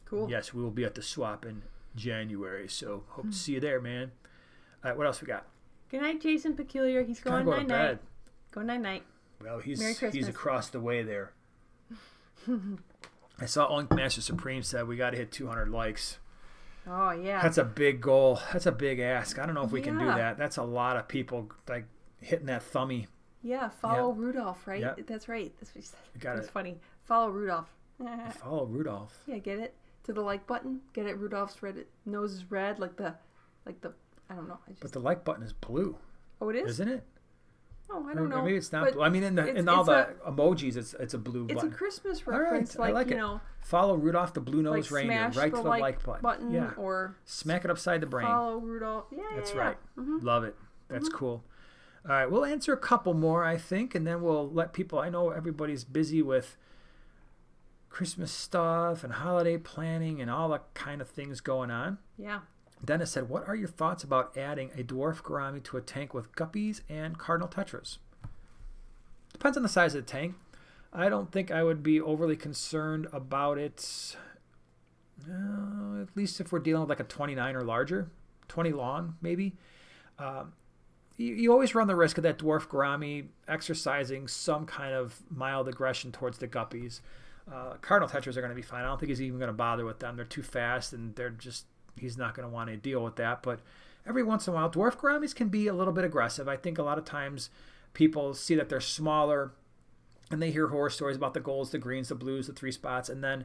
Cool. Yes, we will be at the swap in January. So hope to see you there, man. All right, what else we got? Good night, Jason Peculiar. He's going night-night. Go night-night. Well, he's across the way there. I saw Unk Master Supreme said we got to hit 200 likes. Oh, yeah. That's a big goal. That's a big ask. I don't know if we can do that. That's a lot of people like hitting that thumbie. Yeah, follow Rudolph, right? Yep. That's right. That's what you said. That's funny. Follow Rudolph. Follow Rudolph. Yeah, get it to the like button. Get it. Rudolph's red nose is red, like the I don't know. But the like button is blue. Oh, it is? Isn't it? Oh, I don't know. Maybe it's not blue. I mean, in all the emojis, it's a blue button. It's a Christmas reference. All right, I like it. Follow Rudolph the Blue-Nosed Reindeer right to the like button. Yeah. Or smack it upside the brain. Follow Rudolph. Yeah, That's right. Love it. That's cool. All right, we'll answer a couple more, I think, and then we'll let people. I know everybody's busy with Christmas stuff and holiday planning and all the kind of things going on. Yeah. Dennis said, what are your thoughts about adding a dwarf gourami to a tank with guppies and cardinal tetras? Depends on the size of the tank. I don't think I would be overly concerned about it, at least if we're dealing with like a 29 or larger, 20 long maybe. You always run the risk of that dwarf gourami exercising some kind of mild aggression towards the guppies. Cardinal tetras are going to be fine. I don't think he's even going to bother with them. They're too fast, and he's not going to want to deal with that. But every once in a while, dwarf gouramis can be a little bit aggressive. I think a lot of times people see that they're smaller, and they hear horror stories about the golds, the greens, the blues, the 3 spots, and then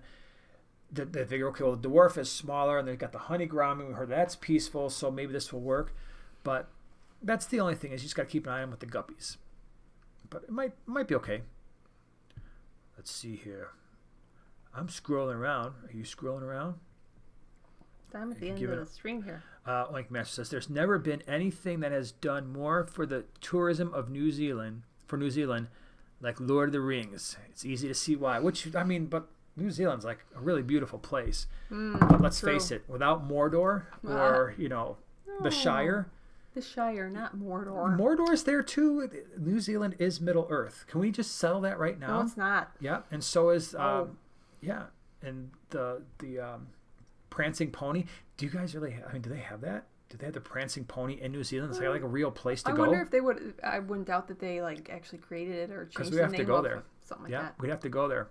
they figure, okay, well, the dwarf is smaller, and they've got the honey gourami. We heard that's peaceful, so maybe this will work. But that's the only thing is you just got to keep an eye on with the guppies. But it might be okay. Let's see here. I'm scrolling around. Are you scrolling around? I'm at the end of the stream here. Like Master says, there's never been anything that has done more for the tourism of New Zealand, like Lord of the Rings. It's easy to see why. But New Zealand's like a really beautiful place. But let's face it, without Mordor or, the Shire. The Shire, not Mordor. Mordor's there too. New Zealand is Middle Earth. Can we just settle that right now? No, it's not. Yeah, and so is, and the Prancing Pony. Do you guys really do they have that? Do they have the Prancing Pony in New Zealand? It's like a real place to go. I wonder if they would. I wouldn't doubt that they actually created it or changed the name. Because we have to go there. Something like that. Yeah, we'd have to go there.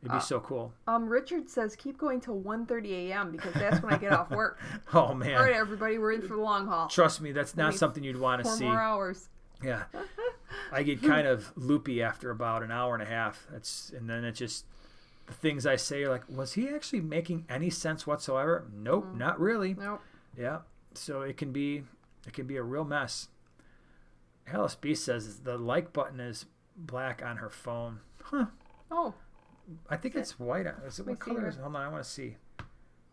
It'd be so cool. Richard says keep going till 1:30 a.m. because that's when I get off work. Oh man! All right, everybody, we're in for the long haul. Trust me, that's not something you'd want to see. 4 more hours. Yeah, I get kind of loopy after about an hour and a half. And then it just the things I say are like, was he actually making any sense whatsoever? Nope, not really. Nope. Yeah, so it can be a real mess. Alice B says the like button is black on her phone. Huh. Oh. I think it's white. What color is it? Hold on, I want to see.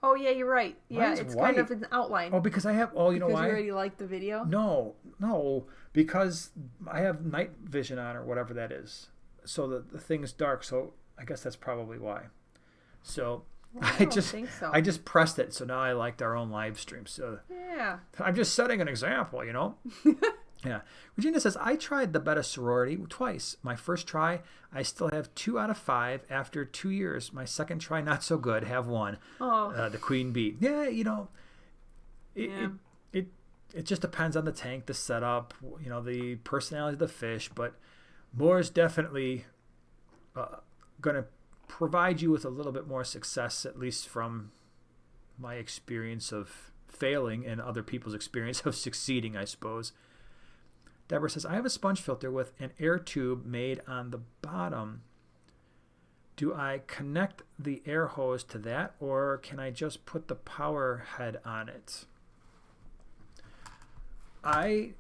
Oh, yeah, you're right. Yeah, it's white. Kind of an outline. Oh, because I have... Oh, you know why? Because you already liked the video? No. Because I have night vision on or whatever that is. So the thing is dark. So I guess that's probably why. So I just pressed it. So now I liked our own live stream. So yeah. I'm just setting an example, Yeah. Regina says, I tried the Betta sorority twice. My first try, I still have 2 out of 5 after 2 years. My second try, not so good. Have 1. Oh. The queen bee. Yeah, it just depends on the tank, the setup, the personality of the fish. But more is definitely going to provide you with a little bit more success, at least from my experience of failing and other people's experience of succeeding, I suppose. Deborah says, I have a sponge filter with an air tube made on the bottom. Do I connect the air hose to that, or can I just put the power head on it? I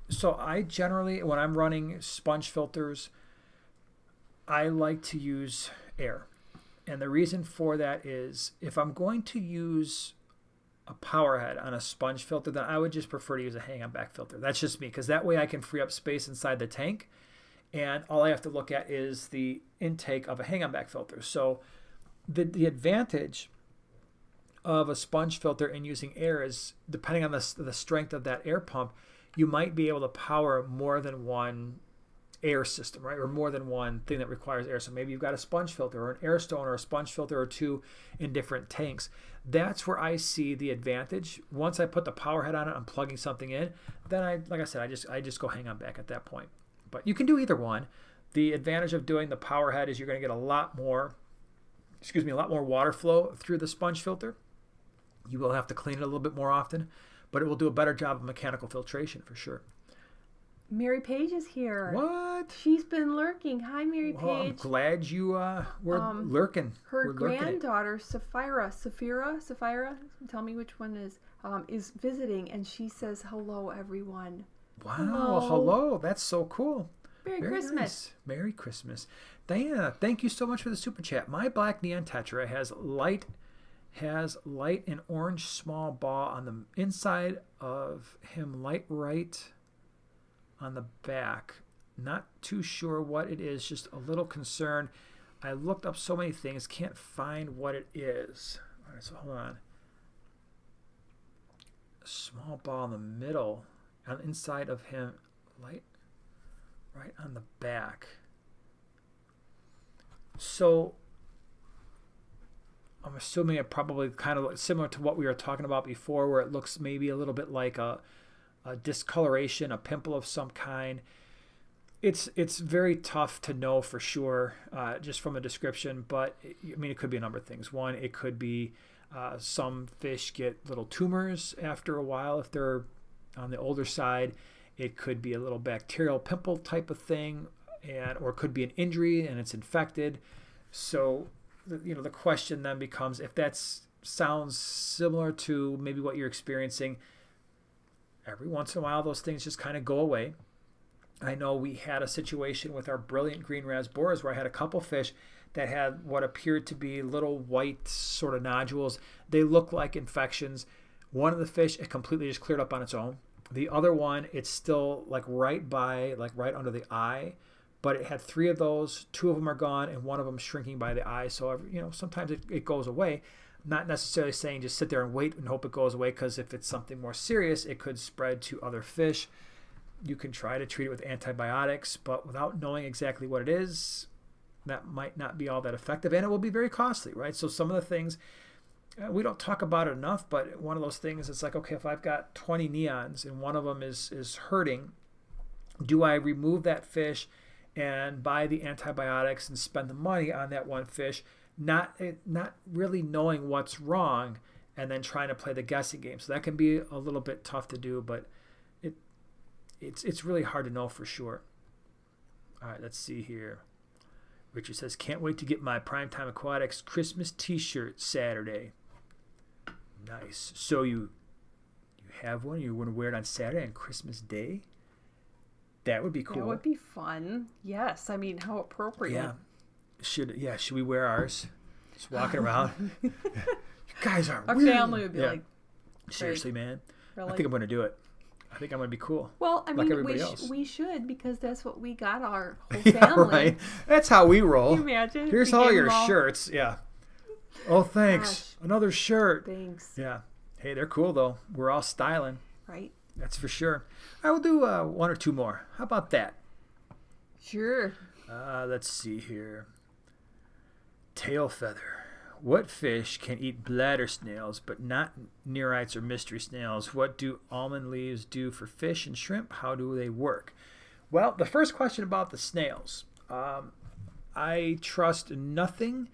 generally, when I'm running sponge filters, I like to use air. And the reason for that is if I'm going to use a power head on a sponge filter, then I would just prefer to use a hang-on back filter. That's just me, because that way I can free up space inside the tank, and all I have to look at is the intake of a hang-on back filter. So the advantage of a sponge filter and using air is, depending on the strength of that air pump, you might be able to power more than one air system, right? Or more than one thing that requires air. So maybe you've got a sponge filter or an air stone or a sponge filter or 2 in different tanks. That's where I see the advantage. Once I put the power head on it, I'm plugging something in, then I just go hang on back at that point. But you can do either one. The advantage of doing the power head is you're going to get a lot more water flow through the sponge filter. You will have to clean it a little bit more often, but it will do a better job of mechanical filtration for sure. Mary Page is here. What? She's been lurking. Hi, Mary Page. I'm glad you were lurking. Her granddaughter, Sapphira, tell me which one is visiting, and she says, hello, everyone. Wow, hello. That's so cool. Merry Christmas. Nice. Merry Christmas. Diana, thank you so much for the super chat. My black neon tetra has light and orange small ball on the inside of him, light right on the back. Not too sure what it is, just a little concerned. I looked up so many things, can't find what it is. All right, so hold on. A small ball in the middle, on the inside of him, light right on the back. So I'm assuming it probably kind of similar to what we were talking about before, where it looks maybe a little bit like a discoloration, a pimple of some kind. It's very tough to know for sure just from a description, but it could be a number of things. One, it could be some fish get little tumors after a while if they're on the older side. It could be a little bacterial pimple type of thing, or it could be an injury and it's infected. So the question then becomes, if that sounds similar to maybe what you're experiencing, every once in a while those things just kind of go away. I know we had a situation with our brilliant green rasboras where I had a couple fish that had what appeared to be little white sort of nodules. They look like infections. One of the fish, it completely just cleared up on its own. The other one, it's still like right under the eye, but it had 3 of those. 2 of them are gone, and one of them shrinking by the eye. So, sometimes it goes away. Not necessarily saying just sit there and wait and hope it goes away, because if it's something more serious, it could spread to other fish. You can try to treat it with antibiotics, but without knowing exactly what it is, that might not be all that effective, and it will be very costly, right? So some of the things, we don't talk about it enough, but one of those things, it's like, okay, if I've got 20 neons and one of them is hurting, do I remove that fish and buy the antibiotics and spend the money on that one fish, not really knowing what's wrong, and then trying to play the guessing game? So that can be a little bit tough to do, but it's really hard to know for sure. All right, let's see here. Richard says, can't wait to get my Primetime Aquatics Christmas t-shirt Saturday. Nice. So you have one? You want to wear it on Saturday on Christmas Day? That would be cool. That would be fun. Yes. I mean, how appropriate. Yeah. Should we wear ours? Just walking around. You guys are Our weird. Family would be like, seriously, man. Really? I think I'm going to do it. I think I'm going to be cool. Well, I mean, like we should, because that's what we got our whole family. Right. That's how we roll. Can you imagine? Here's all your shirts. Yeah. Oh, thanks. Gosh. Another shirt. Thanks. Yeah. Hey, they're cool, though. We're all styling. Right. That's for sure. I will do 1 or 2 more. How about that? Sure. Let's see here. Tail feather. What fish can eat bladder snails but not neorites or mystery snails? What do almond leaves do for fish and shrimp? How do they work? Well, the first question about the snails. I trust nothing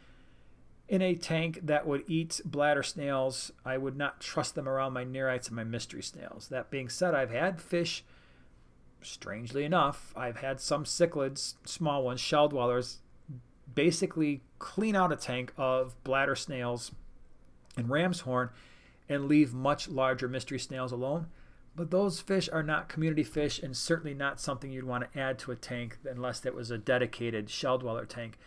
in a tank that would eat bladder snails. I would not trust them around my neorites and my mystery snails. That being said, I've had fish, strangely enough, I've had some cichlids, small ones, shell dwellers, basically clean out a tank of bladder snails and ram's horn and leave much larger mystery snails alone. But those fish are not community fish, and certainly not something you'd want to add to a tank unless it was a dedicated shell dweller tank.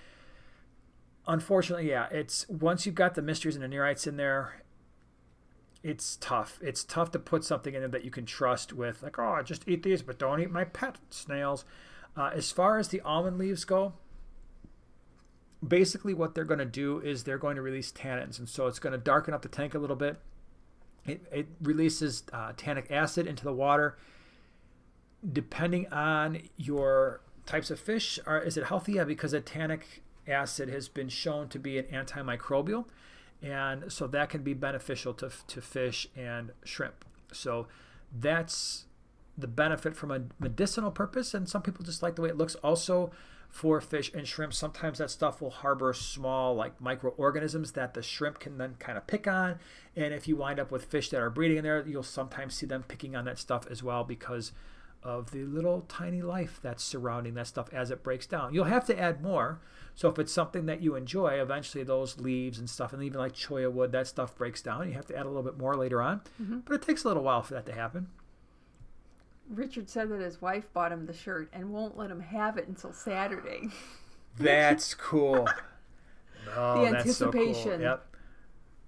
Unfortunately, yeah, it's once you've got the mysteries and the neorites in there, it's tough. It's tough to put something in there that you can trust with, like, oh, just eat these, but don't eat my pet snails. As far as the almond leaves go, basically what they're going to do is they're going to release tannins, and so it's going to darken up the tank a little bit. It releases tannic acid into the water. Depending on your types of fish, is it healthy? Yeah, because a tannic acid has been shown to be an antimicrobial, and so that can be beneficial to fish and shrimp. So that's the benefit from a medicinal purpose, and some people just like the way it looks. Also, for fish and shrimp, sometimes that stuff will harbor small like microorganisms that the shrimp can then kind of pick on, and if you wind up with fish that are breeding in there, you'll sometimes see them picking on that stuff as well, because of the little tiny life that's surrounding that stuff as it breaks down. You'll have to add more. So if it's something that you enjoy, eventually those leaves and stuff, and even like cholla wood, that stuff breaks down. You have to add a little bit more later on, but it takes a little while for that to happen. Richard said that his wife bought him the shirt and won't let him have it until Saturday. That's cool. Oh, the that's so cool. anticipation. Yep.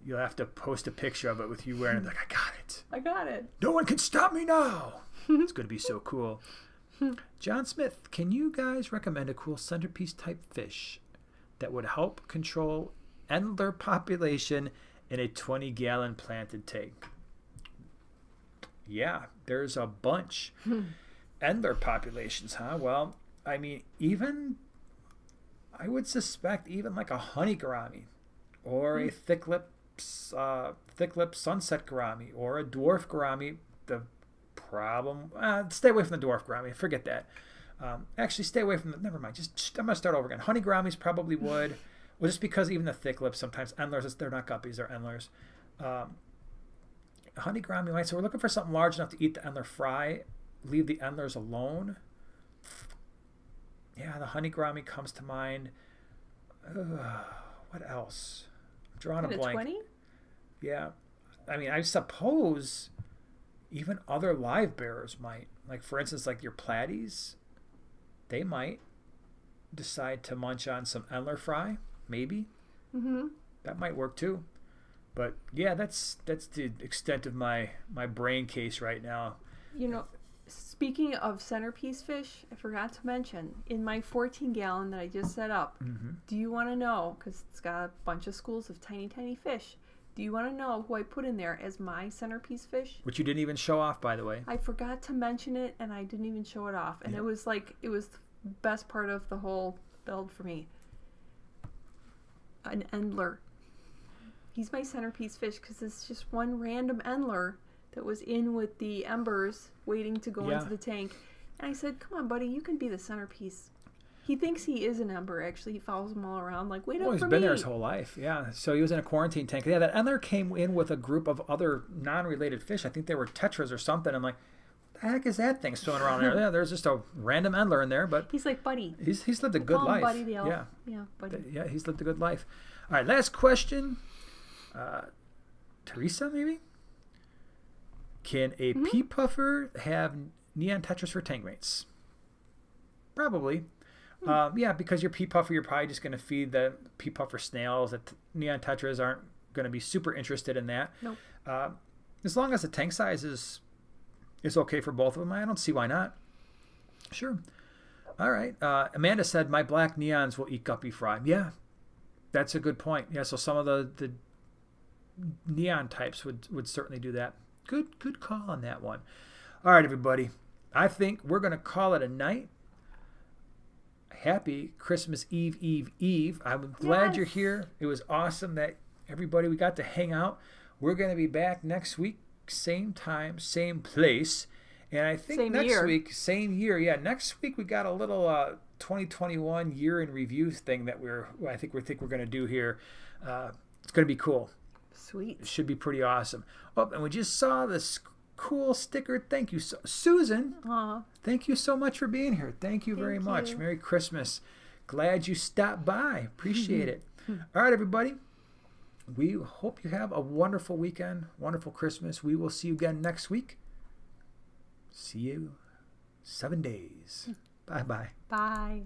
You'll have to post a picture of it with you wearing it. Like, I got it. I got it. No one can stop me now. It's going to be so cool. John Smith, can you guys recommend a cool centerpiece type fish that would help control Endler population in a 20-gallon planted tank? Yeah, there's a bunch. Endler populations, huh? Well, I mean, I would suspect even like a honey gourami, or a thick lip sunset gourami, or a dwarf gourami. The problem, stay away from the dwarf gourami. Forget that. Actually, stay away from the. Never mind. I'm gonna start over again. Honey gouramis probably would. Well, just because even the thick lips, sometimes Endlers, they're not guppies, they're Endlers. Honey gourami might. So we're looking for something large enough to eat the Endler fry. Leave the Endlers alone. Yeah, the honey gourami comes to mind. What else? I'm drawing a blank. 20? Yeah. I mean, I suppose even other live bearers might. Like, for instance, like your platies, they might decide to munch on some Endler fry, maybe. That might work too. But yeah, that's the extent of my brain case right now. You know, speaking of centerpiece fish, I forgot to mention, in my 14-gallon that I just set up, do you want to know, because it's got a bunch of schools of tiny, tiny fish, do you want to know who I put in there as my centerpiece fish? Which you didn't even show off, by the way. I forgot to mention it, and I didn't even show it off. And it was the best part of the whole build for me. An Endler. He's my centerpiece fish because it's just one random Endler that was in with the embers waiting to go into the tank. And I said, come on, buddy, you can be the centerpiece. He thinks he is an ember, actually. He follows them all around like, wait up for me. He's been there his whole life, yeah. So he was in a quarantine tank. Yeah, that Endler came in with a group of other non-related fish. I think they were Tetras or something. I'm like, what the heck is that thing swimming around there? Yeah, there's just a random Endler in there, but... He's like, buddy. He's lived a good life. Buddy the elf. Yeah, buddy. Yeah, he's lived a good life. All right, last question. Teresa, maybe? Can a pea puffer have neon tetras for tank mates? Probably. Yeah, because your pea puffer, you're probably just going to feed the pea puffer snails. That neon tetras aren't going to be super interested in that. Nope. As long as the tank size is okay for both of them, I don't see why not. Sure. All right. Amanda said, my black neons will eat guppy fry. Yeah, that's a good point. Yeah, so some of the neon types would certainly do that. Good call on that one. All right, everybody. I think we're going to call it a night. Happy Christmas Eve. I'm glad you're here. It was awesome that everybody, we got to hang out. We're going to be back next week, same time, same place. And I think next week, same year. Yeah, next week we got a little 2021 year in review thing that I think we're going to do here. It's going to be cool. Sweet. It should be pretty awesome. Oh, and we just saw this cool sticker. Thank you, Susan. Thank you so much for being here. Thank you very much. Merry Christmas. Glad you stopped by. Appreciate it. All right, everybody. We hope you have a wonderful weekend, wonderful Christmas. We will see you again next week. See you 7 days. Bye-bye. Bye.